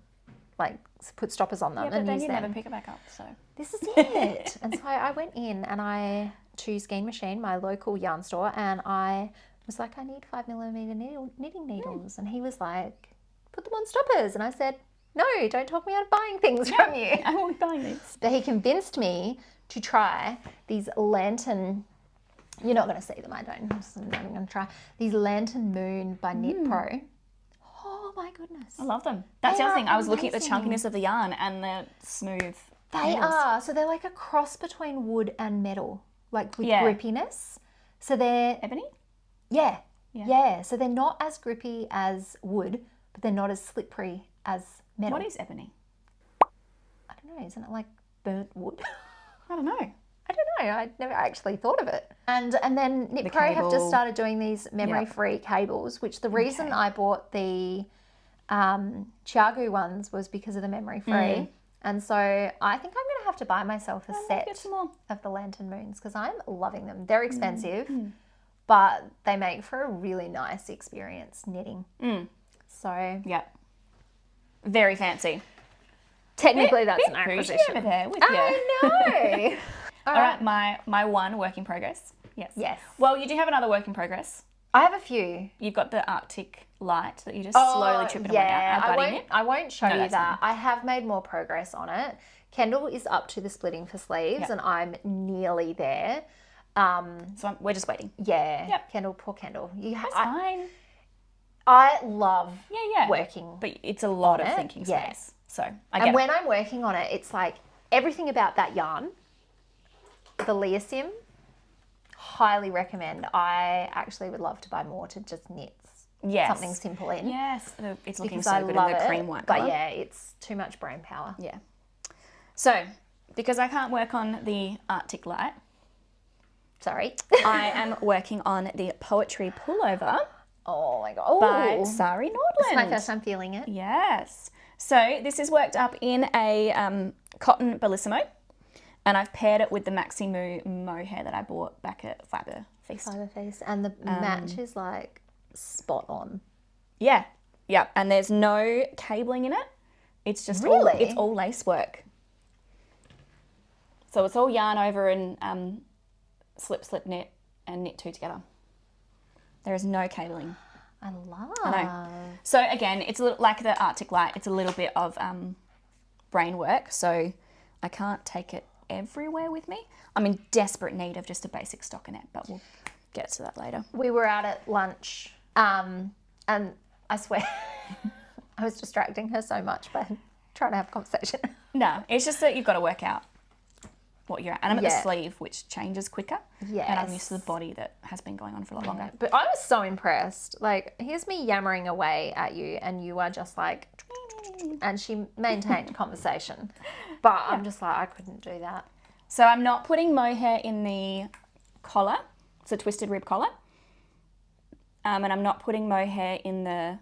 Speaker 2: like put stoppers on them
Speaker 1: Yeah, but
Speaker 2: and
Speaker 1: then
Speaker 2: use
Speaker 1: you
Speaker 2: them.
Speaker 1: never pick it back up. So
Speaker 2: This is it. And so I went in and to Skein Machine, my local yarn store, and I was like, I need 5mm knitting needles. And he was like, put them on stoppers. And I said, no, don't talk me out of buying things from you.
Speaker 1: I won't buy these.
Speaker 2: But he convinced me to try these lantern, you're not going to see them, I'm not even going to try, these Lantern Moon by Knit Pro. Oh my goodness.
Speaker 1: I love them. That's the other thing. I was looking at the
Speaker 2: amazing.
Speaker 1: chunkiness of the yarn and the smooth.
Speaker 2: They
Speaker 1: needles.
Speaker 2: are. So they're like a cross between wood and metal, like with grippiness. So they're...
Speaker 1: Ebony?
Speaker 2: Yeah. So they're not as grippy as wood, but they're not as slippery as metal.
Speaker 1: What is ebony?
Speaker 2: I don't know. Isn't it like burnt wood?
Speaker 1: I don't know.
Speaker 2: I don't know. I never actually thought of it. And then Knit Pro have just started doing these memory-free cables, which the reason I bought the Chiagu ones was because of the memory-free. And so I think I'm going to have to buy myself a set of the Lantern Moons because I'm loving them. They're expensive, but they make for a really nice experience knitting. So
Speaker 1: very fancy.
Speaker 2: Technically, that's an acquisition.
Speaker 1: Over there with you.
Speaker 2: I know.
Speaker 1: All right, my one work in progress. Yes. Well, you do have another work in progress.
Speaker 2: I have a few.
Speaker 1: You've got the Arctic Light that you just slowly chipping away at.
Speaker 2: I won't show you that.
Speaker 1: Fine.
Speaker 2: I have made more progress on it. Kendall is up to the splitting for sleeves and I'm nearly there.
Speaker 1: So we're just waiting.
Speaker 2: Yeah.
Speaker 1: Yep.
Speaker 2: Kendall, poor Kendall.
Speaker 1: That's fine.
Speaker 2: I love working.
Speaker 1: But it's a lot of thinking space. So I get it.
Speaker 2: When I'm working on it, it's like everything about that yarn, the Leosim, highly recommend. I actually would love to buy more to just knit something simple in.
Speaker 1: Yes, it's looking
Speaker 2: because
Speaker 1: so
Speaker 2: I
Speaker 1: good
Speaker 2: love
Speaker 1: in the
Speaker 2: it,
Speaker 1: cream white
Speaker 2: but
Speaker 1: colour.
Speaker 2: yeah, it's too much brain power.
Speaker 1: Yeah. So, because I can't work on the Arctic Light,
Speaker 2: sorry,
Speaker 1: I am working on the Poetry Pullover
Speaker 2: oh my god,
Speaker 1: by Sari Nordland.
Speaker 2: This is my first time feeling it.
Speaker 1: Yes. So this is worked up in a cotton bellissimo, and I've paired it with the Maxi Mohair that I bought back at Fyberspates.
Speaker 2: And the match is like spot on.
Speaker 1: Yeah, and there's no cabling in it. It's just all lace work. So it's all yarn over and slip knit and knit two together. There is no cabling.
Speaker 2: I love.
Speaker 1: I know. So again, it's a little like the Arctic Light. It's a little bit of brain work. So I can't take it everywhere with me. I'm in desperate need of just a basic stockinette, but we'll get to that later.
Speaker 2: We were out at lunch, and I swear I was distracting her so much by trying to have a conversation.
Speaker 1: No, it's just that you've got to work out what you're at. And I'm at the sleeve, which changes quicker.
Speaker 2: Yes.
Speaker 1: And I'm used to the body that has been going on for a lot longer.
Speaker 2: But I was so impressed. Like, here's me yammering away at you, and you are just like, and she maintained conversation. But I'm just like, I couldn't do that.
Speaker 1: So I'm not putting mohair in the collar. It's a twisted rib collar. And I'm not putting mohair in the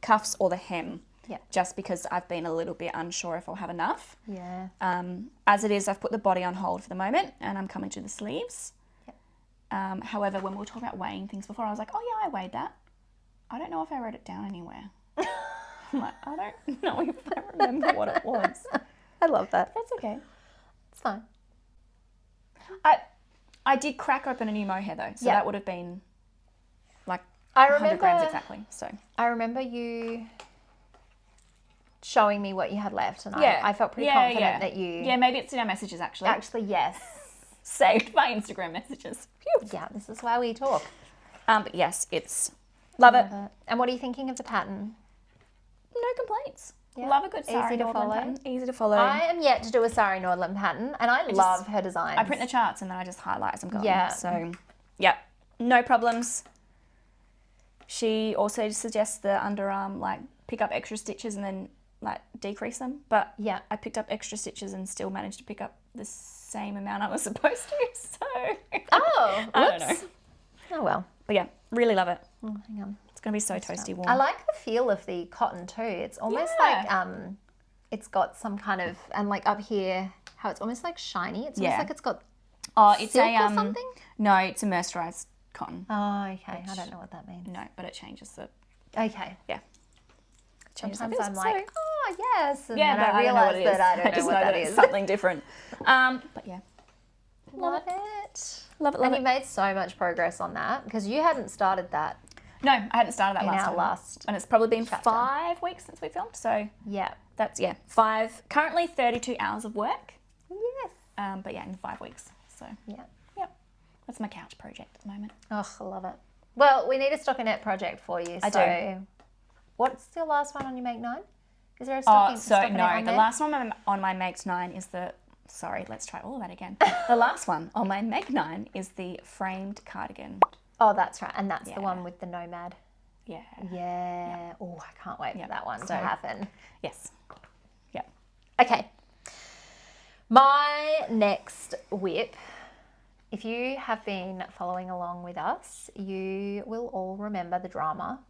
Speaker 1: cuffs or the hem.
Speaker 2: Yeah.
Speaker 1: Just because I've been a little bit unsure if I'll have enough.
Speaker 2: Yeah.
Speaker 1: As it is, I've put the body on hold for the moment and I'm coming to the sleeves. Yep. However, when we were talking about weighing things before, I was like, oh yeah, I weighed that. I don't know if I wrote it down anywhere. I'm like, I don't know if I remember what it was.
Speaker 2: I love that.
Speaker 1: That's okay.
Speaker 2: It's fine.
Speaker 1: I did crack open a new mohair though, so that would have been like 100 grams exactly. So
Speaker 2: I remember you showing me what you had left, and
Speaker 1: Yeah.
Speaker 2: I felt pretty confident that you...
Speaker 1: Yeah, maybe it's in our messages, actually.
Speaker 2: Actually, yes.
Speaker 1: Saved by Instagram messages. Phew.
Speaker 2: Yeah, this is why we talk.
Speaker 1: But yes, it's... Love it.
Speaker 2: And what are you thinking of the pattern?
Speaker 1: No complaints.
Speaker 2: Yeah.
Speaker 1: Love a good
Speaker 2: Easy
Speaker 1: sari
Speaker 2: to
Speaker 1: Nordland
Speaker 2: follow.
Speaker 1: pattern. Easy to follow.
Speaker 2: I am yet to do a sari Nordland pattern, and I love her designs.
Speaker 1: I print the charts and then I just highlight as I'm going.
Speaker 2: Yeah.
Speaker 1: So, yeah, no problems. She also suggests the underarm, like, pick up extra stitches and then, like, decrease them. But
Speaker 2: Yeah.
Speaker 1: I picked up extra stitches and still managed to pick up the same amount I was supposed to. So,
Speaker 2: Oh,
Speaker 1: I don't know.
Speaker 2: whoops. Oh, well.
Speaker 1: But yeah, really love it.
Speaker 2: Oh, hang on.
Speaker 1: It's going to be so toasty warm.
Speaker 2: I like the feel of the cotton too. It's almost
Speaker 1: Yeah.
Speaker 2: like it's got some kind of, and like up here, how it's almost like shiny. It's almost
Speaker 1: Yeah.
Speaker 2: like it's got
Speaker 1: Oh, it's
Speaker 2: silk
Speaker 1: a
Speaker 2: or something.
Speaker 1: No, it's a mercerized cotton.
Speaker 2: Oh, okay. I don't know what that means.
Speaker 1: No, but it changes the
Speaker 2: Okay.
Speaker 1: changes
Speaker 2: Sometimes
Speaker 1: the
Speaker 2: I'm
Speaker 1: feel,
Speaker 2: like,
Speaker 1: so-
Speaker 2: oh yes, and
Speaker 1: yeah,
Speaker 2: then
Speaker 1: but
Speaker 2: I
Speaker 1: don't know what
Speaker 2: realise
Speaker 1: it is.
Speaker 2: that I don't
Speaker 1: just
Speaker 2: know what that
Speaker 1: it's
Speaker 2: is.
Speaker 1: something different. But yeah,
Speaker 2: Love it.
Speaker 1: love it, love
Speaker 2: And
Speaker 1: it.
Speaker 2: you made so much progress on that because you hadn't started that
Speaker 1: No, I hadn't started that
Speaker 2: in
Speaker 1: last
Speaker 2: our
Speaker 1: time.
Speaker 2: last.
Speaker 1: And it's probably been
Speaker 2: chapter.
Speaker 1: 5 weeks since we filmed. So
Speaker 2: Yeah.
Speaker 1: that's, 5, currently 32 hours of work.
Speaker 2: Yes.
Speaker 1: But yeah, in 5 weeks. So
Speaker 2: Yeah.
Speaker 1: that's my couch project at the moment.
Speaker 2: Oh, I love it. Well, we need a stockinette project for you.
Speaker 1: I do.
Speaker 2: What's the last one on your Make 9? Is there a
Speaker 1: Oh,
Speaker 2: stocking?
Speaker 1: so
Speaker 2: stockinette
Speaker 1: no,
Speaker 2: on
Speaker 1: the
Speaker 2: there?
Speaker 1: last one on my Make 9 is the, sorry, let's try all of that again. The last one on my Make 9 is the framed cardigan.
Speaker 2: Oh, that's right, and that's
Speaker 1: Yeah.
Speaker 2: the one with the nomad.
Speaker 1: Yeah.
Speaker 2: Yeah. Oh, I can't wait for that one to
Speaker 1: So-
Speaker 2: happen.
Speaker 1: Yes. Yeah.
Speaker 2: Okay. My next whip, if you have been following along with us, you will all remember the drama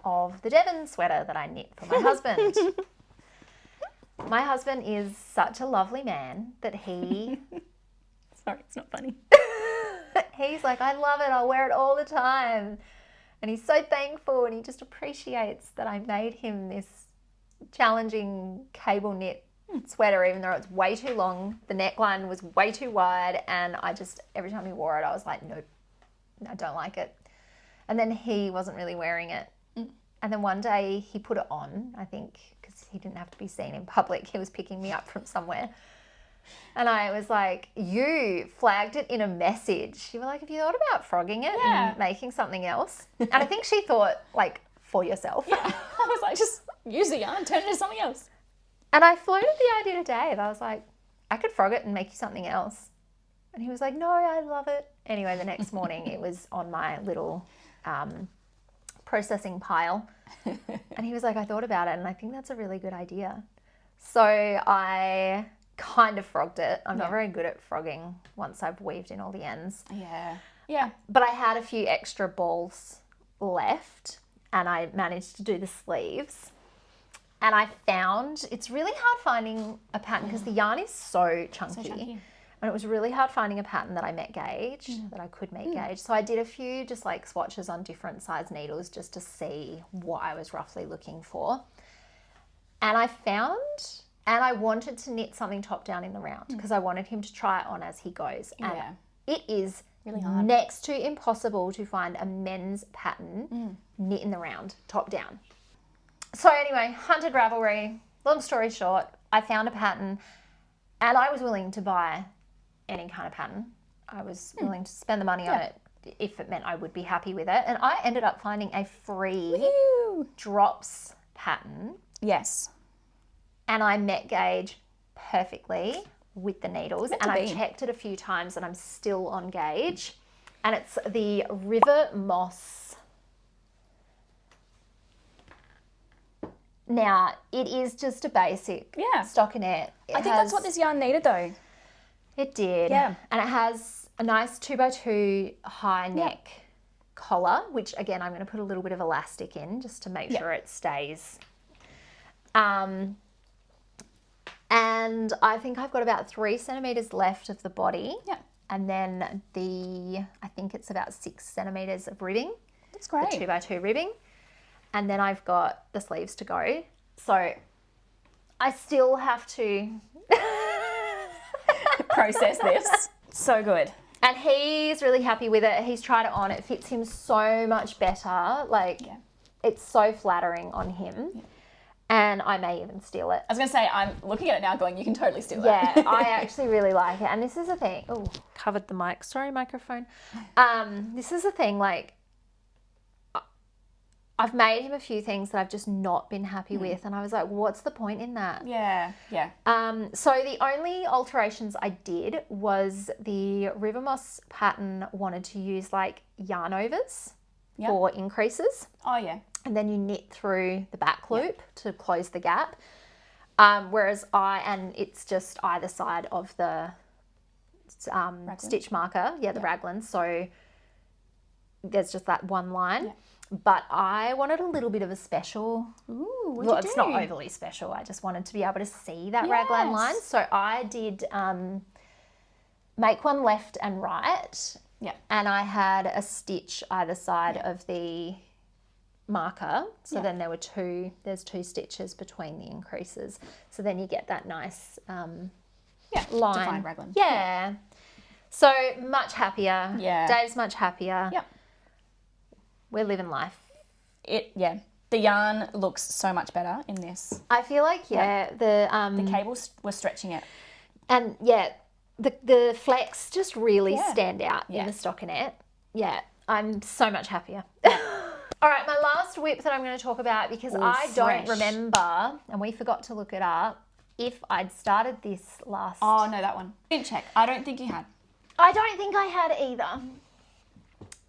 Speaker 2: of the Devon sweater that I knit for my husband. My husband is such a lovely man that he
Speaker 1: Sorry, it's not funny.
Speaker 2: he's like, I love it, I'll wear it all the time. And he's so thankful and he just appreciates that I made him this challenging cable knit sweater, even though it's way too long. The neckline was way too wide, and I just, every time he wore it, I was like, nope, I don't like it. And then he wasn't really wearing it. And then one day he put it on, I think, because he didn't have to be seen in public. He was picking me up from somewhere. And I was like, you flagged it in a message. You were like, have you thought about frogging it and making something else? And I think she thought, like, for yourself.
Speaker 1: I was like, just use the yarn, turn it into something else.
Speaker 2: And I floated the idea to Dave. I was like, I could frog it and make you something else. And he was like, no, I love it. Anyway, the next morning it was on my little processing pile. And he was like, I thought about it and I think that's a really good idea. So I kind of frogged it. I'm not very good at frogging once I've weaved in all the ends.
Speaker 1: Yeah. Yeah.
Speaker 2: But I had a few extra balls left and I managed to do the sleeves. And I found it's really hard finding a pattern because the yarn is so chunky. And it was really hard finding a pattern that I met gauge, that I could make gauge. So I did a few just like swatches on different size needles just to see what I was roughly looking for. And I found, and I wanted to knit something top down in the round because I wanted him to try it on as he goes. And it is
Speaker 1: really hard.
Speaker 2: Next to impossible to find a men's pattern knit in the round, top down. So anyway, hunted Ravelry, long story short, I found a pattern and I was willing to buy any kind of pattern. I was willing to spend the money on it if it meant I would be happy with it. And I ended up finding a free drops pattern.
Speaker 1: Yes.
Speaker 2: And I met gauge perfectly with the needles. And I checked it a few times and I'm still on gauge. And it's the River Moss. Now, it is just a basic stockinette.
Speaker 1: I think that's what this yarn needed though.
Speaker 2: It did.
Speaker 1: Yeah.
Speaker 2: And it has a nice 2x2 high neck collar, which again, I'm going to put a little bit of elastic in just to make sure it stays. And I think I've got about 3 centimeters left of the body.
Speaker 1: Yeah.
Speaker 2: And then I think it's about 6 centimeters of ribbing.
Speaker 1: That's great.
Speaker 2: The 2x2 ribbing. And then I've got the sleeves to go. So I still have to
Speaker 1: process this. So good.
Speaker 2: And he's really happy with it. He's tried it on. It fits him so much better. Like, it's so flattering on him. and I may even steal it.
Speaker 1: I was going to say, I'm looking at it now going, you can totally steal
Speaker 2: Yeah,
Speaker 1: that.
Speaker 2: I actually really like it. And this is the thing. Oh, covered the mic. Sorry, microphone. This is the thing, like, I've made him a few things that I've just not been happy with. And I was like, what's the point in that?
Speaker 1: Yeah.
Speaker 2: So the only alterations I did was the River Moss pattern wanted to use like yarn overs for increases.
Speaker 1: Oh, yeah.
Speaker 2: And then you knit through the back loop to close the gap. Whereas and it's just either side of the stitch marker, the raglan. So there's just that one line. Yeah. But I wanted a little bit of a special.
Speaker 1: Ooh,
Speaker 2: well, it's not overly special. I just wanted to be able to see that raglan line. So I did make one left and right.
Speaker 1: Yeah.
Speaker 2: And I had a stitch either side of the marker. So then there's two stitches between the increases. So then you get that nice line.
Speaker 1: Defined raglan.
Speaker 2: Yeah. So much happier.
Speaker 1: Yeah.
Speaker 2: Dave's much happier.
Speaker 1: Yep.
Speaker 2: We're living life.
Speaker 1: The yarn looks so much better in this.
Speaker 2: I feel like the
Speaker 1: cables were stretching it,
Speaker 2: and the flecks just really stand out in the stockinette. Yeah, I'm so much happier. All right, my last whip that I'm going to talk about, because I don't remember, and we forgot to look it up, if I'd started this last.
Speaker 1: Oh no, that one. Didn't check. I don't think you had.
Speaker 2: I don't think I had either.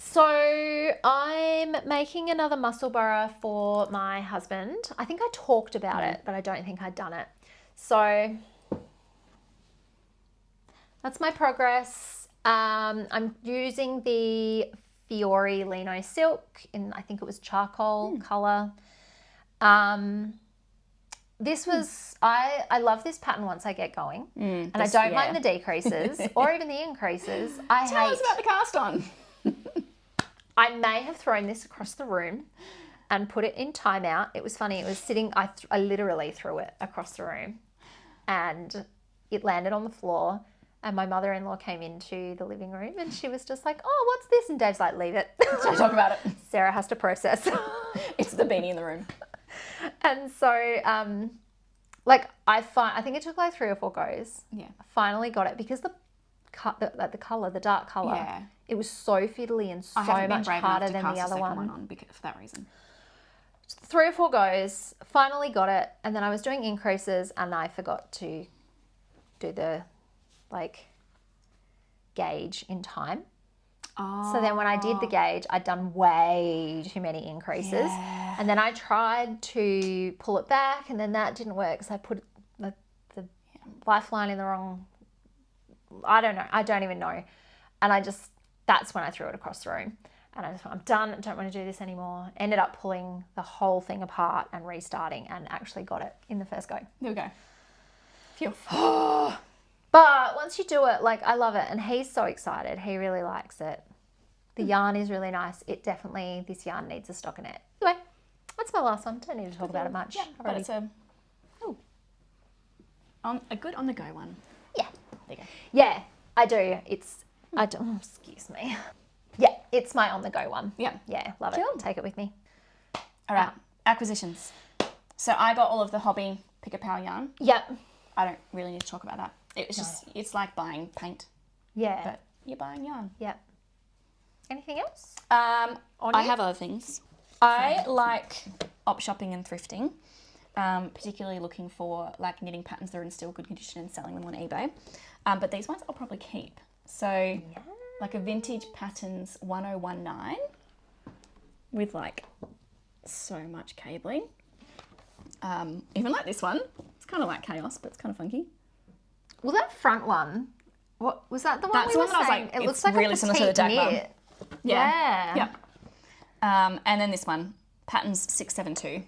Speaker 2: So I'm making another Musselburgh for my husband. I think I talked about it, but I don't think I'd done it. So that's my progress. I'm using the Fiore Lino silk in, I think it was charcoal colour. This was, I love this pattern once I get going. And I don't mind the decreases or even the increases.
Speaker 1: Tell us about the cast on.
Speaker 2: I may have thrown this across the room and put it in timeout. It was funny. It was sitting, I literally threw it across the room and it landed on the floor. And my mother-in-law came into the living room and she was just like, oh, what's this? And Dave's like, leave it.
Speaker 1: Don't talk about it.
Speaker 2: Sarah has to process.
Speaker 1: It's the beanie in the room.
Speaker 2: And so, I think it took like 3 or 4 goes. Yeah. I finally got it because the colour, the dark colour, it was so fiddly and so much harder than the other one.
Speaker 1: On for that reason.
Speaker 2: 3 or 4 goes, finally got it, and then I was doing increases and I forgot to do the gauge in time. Oh. So then when I did the gauge, I'd done way too many increases. Yeah. And then I tried to pull it back and then that didn't work because I put the lifeline in the wrong, I don't know. I don't even know. And that's when I threw it across the room. And I just went, I'm done. I don't want to do this anymore. Ended up pulling the whole thing apart and restarting and actually got it in the first go.
Speaker 1: There we go. Phew.
Speaker 2: But once you do it, I love it. And he's so excited. He really likes it. The yarn is really nice. This yarn needs a stockinette. Anyway, that's my last one. Don't need to talk about it much.
Speaker 1: Yeah, but it's a good on the go one.
Speaker 2: Yeah.
Speaker 1: There you go.
Speaker 2: Yeah, I do. Excuse me. Yeah, it's my on the go one.
Speaker 1: Yeah.
Speaker 2: Yeah, love it. Take it with me.
Speaker 1: All right, acquisitions. So I got all of the Hobbi Pica Pau yarn.
Speaker 2: Yep.
Speaker 1: I don't really need to talk about that. It's like buying paint.
Speaker 2: Yeah.
Speaker 1: But you're buying yarn.
Speaker 2: Yep. Anything else?
Speaker 1: I have other things. I like op shopping and thrifting, particularly looking for knitting patterns that are in still good condition and selling them on eBay. But these ones I'll probably keep. So a vintage patterns 1019 with so much cabling. Even like this one. It's kind of like chaos, but it's kind of funky.
Speaker 2: Well, that front one, what was that? The one
Speaker 1: That's
Speaker 2: we
Speaker 1: the
Speaker 2: were
Speaker 1: one that
Speaker 2: saying?
Speaker 1: I was
Speaker 2: It looks like
Speaker 1: really
Speaker 2: a
Speaker 1: similar to the Jack
Speaker 2: knit. Yeah.
Speaker 1: Yep. And then this one, patterns 672.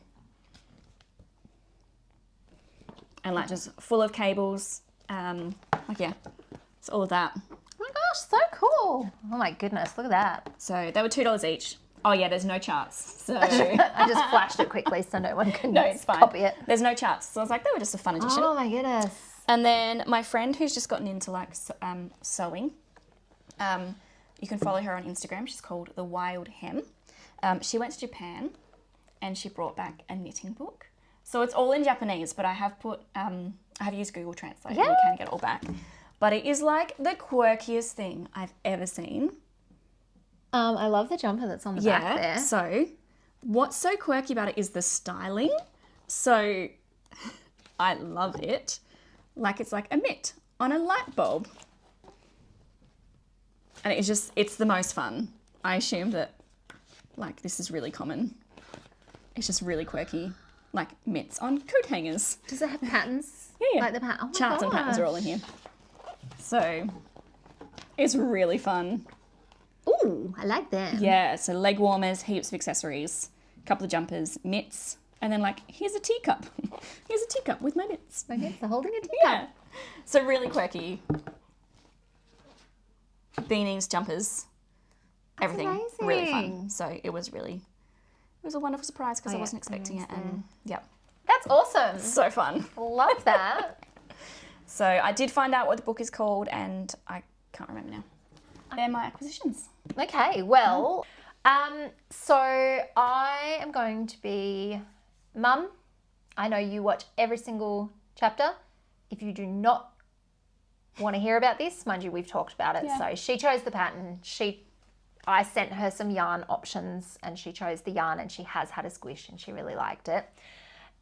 Speaker 1: And just full of cables. It's all of that.
Speaker 2: Oh my gosh, so cool. Oh my goodness, look at that.
Speaker 1: So they were $2 each. Oh yeah, there's no charts. So
Speaker 2: I just flashed it quickly so no one can copy it.
Speaker 1: There's no charts. So I was like, they were just a fun addition.
Speaker 2: Oh my goodness.
Speaker 1: And then my friend who's just gotten into sewing, you can follow her on Instagram. She's called The Wild Hem. She went to Japan and she brought back a knitting book So it's all in Japanese, but I have put, I have used Google Translate, and
Speaker 2: Yeah.
Speaker 1: you can get it all back. But it is like the quirkiest thing I've ever seen.
Speaker 2: I love the jumper that's on the back there.
Speaker 1: So what's so quirky about it is the styling. So I love it. Like it's like a mitt on a light bulb. And it's the most fun. I assume that like this is really common. It's just really quirky. Like mitts on coat hangers.
Speaker 2: Does it have patterns?
Speaker 1: Yeah.
Speaker 2: Like the pattern? Oh my
Speaker 1: Charts and patterns are all in here. So it's really fun.
Speaker 2: Ooh, I like that.
Speaker 1: Yeah, so leg warmers, heaps of accessories, a couple of jumpers, mitts, and then like, here's a teacup. Here's a teacup with my mitts.
Speaker 2: My mitts are holding a teacup.
Speaker 1: Yeah. So really quirky. Beanies, jumpers, everything.
Speaker 2: amazing.
Speaker 1: Really fun. So it was a wonderful surprise because I
Speaker 2: yeah,
Speaker 1: wasn't expecting it. And yeah,
Speaker 2: That's awesome.
Speaker 1: so fun.
Speaker 2: Love that.
Speaker 1: So I did find out what the book is called and I can't remember now. They're my acquisitions.
Speaker 2: Okay, well, so I am going to be Mum. I know you watch every single chapter. If you do not want to hear about this, mind you, we've talked about it.
Speaker 1: Yeah.
Speaker 2: So she chose the pattern. I sent her some yarn options and she chose the yarn and she has had a squish and she really liked it.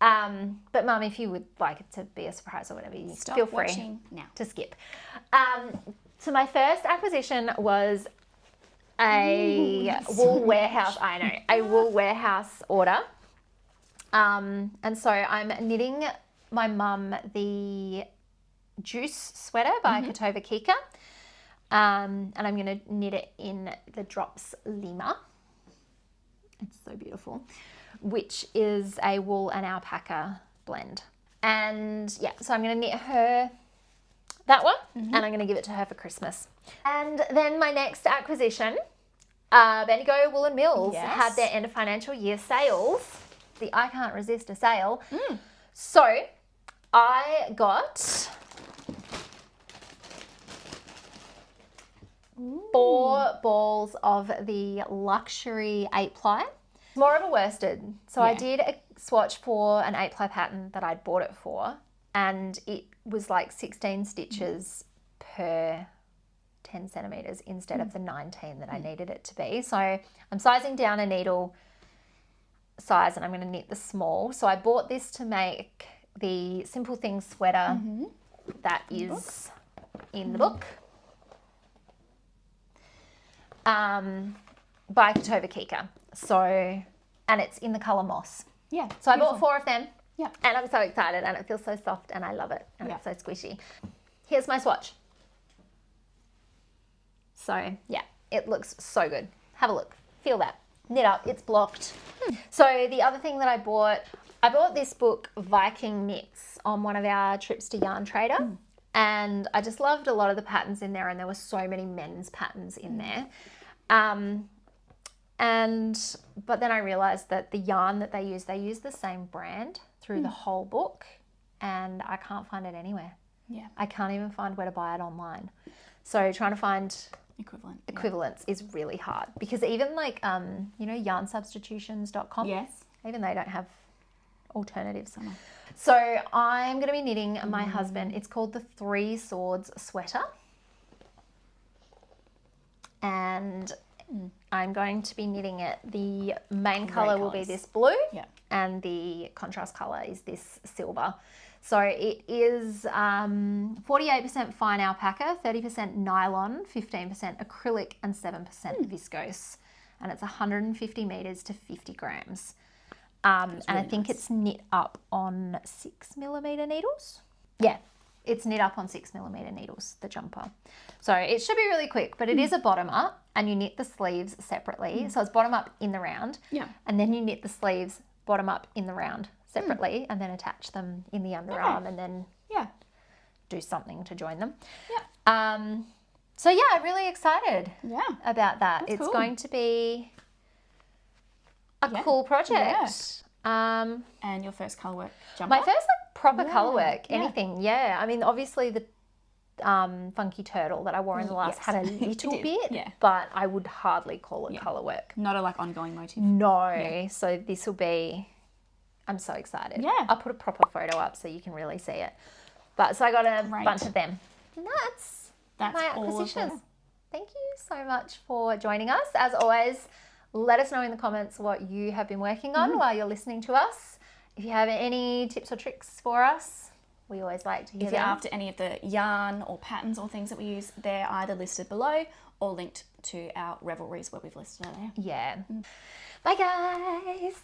Speaker 2: But Mum, if you would like it to be a surprise or whatever, you
Speaker 1: Stop
Speaker 2: feel free
Speaker 1: watching now.
Speaker 2: to skip. So my first acquisition was a wool warehouse. I know, a wool warehouse order. And so I'm knitting my mum the Juice sweater by Kotova Kika. And I'm going to knit it in the Drops Lima. It's so beautiful, which is a wool and alpaca blend. And yeah, so I'm going to knit her that one, and I'm going to give it to her for Christmas. And then my next acquisition, Bendigo Woolen Mills had their end of financial year sales. I can't resist a sale. So I got 4 balls of the luxury 8-ply. More of a worsted. So I did a swatch for an 8-ply pattern that I'd bought it for, and it was like 16 stitches per 10 centimeters instead of the 19 that I needed it to be. So I'm sizing down a needle size and I'm going to knit the small. So I bought this to make the Simple Things sweater that is in the book. By Kotova Kika. So, and it's in the colour moss.
Speaker 1: Yeah.
Speaker 2: So I bought 4 of them.
Speaker 1: Yeah.
Speaker 2: And I'm so excited and it feels so soft and I love it. And it's so squishy. Here's my swatch. So yeah, it looks so good. Have a look. Feel that. Knit up. It's blocked. So the other thing that I bought this book, Viking Knits, on one of our trips to Yarn Trader. And I just loved a lot of the patterns in there, and there were so many men's patterns in there. But then I realized that the yarn that they use the same brand through the whole book, and I can't find it anywhere.
Speaker 1: Yeah.
Speaker 2: I can't even find where to buy it online. So trying to find equivalents is really hard, because even like yarnsubstitutions.com, even they don't have alternatives. So I'm going to be knitting my husband. It's called the 3 Swords sweater. And I'm going to be knitting it. The main colour will be this blue. And the contrast colour is this silver. So it is 48% fine alpaca, 30% nylon, 15% acrylic and 7% viscose. And it's 150 metres to 50 grams. And I think it's knit up on 6mm needles. Yeah, it's knit up on 6mm needles, the jumper. So it should be really quick, but it is a bottom up and you knit the sleeves separately. So it's bottom up in the round. And then you knit the sleeves bottom up in the round separately and then attach them in the underarm and then do something to join them. So yeah, I'm really excited about that. It's
Speaker 1: cool.
Speaker 2: going to be a cool project.
Speaker 1: And your first colour work jumper?
Speaker 2: My first like proper colour work, anything. I mean, obviously the funky turtle that I wore in the last had a little bit, but I would hardly call it colour work.
Speaker 1: Not a like ongoing motif.
Speaker 2: No. So this will be I'm so excited.
Speaker 1: Yeah.
Speaker 2: I'll put a proper photo up so you can really see it. But so I got a
Speaker 1: Great.
Speaker 2: bunch of them. And that's my
Speaker 1: all of
Speaker 2: acquisitions.
Speaker 1: them.
Speaker 2: Thank you so much for joining us. As always, let us know in the comments what you have been working on while you're listening to us. If you have any tips or tricks for us, we always like to hear
Speaker 1: If you're
Speaker 2: them.
Speaker 1: after any of the yarn or patterns or things that we use, they're either listed below or linked to our Revelries where we've listed it there.
Speaker 2: Yeah. Bye, guys.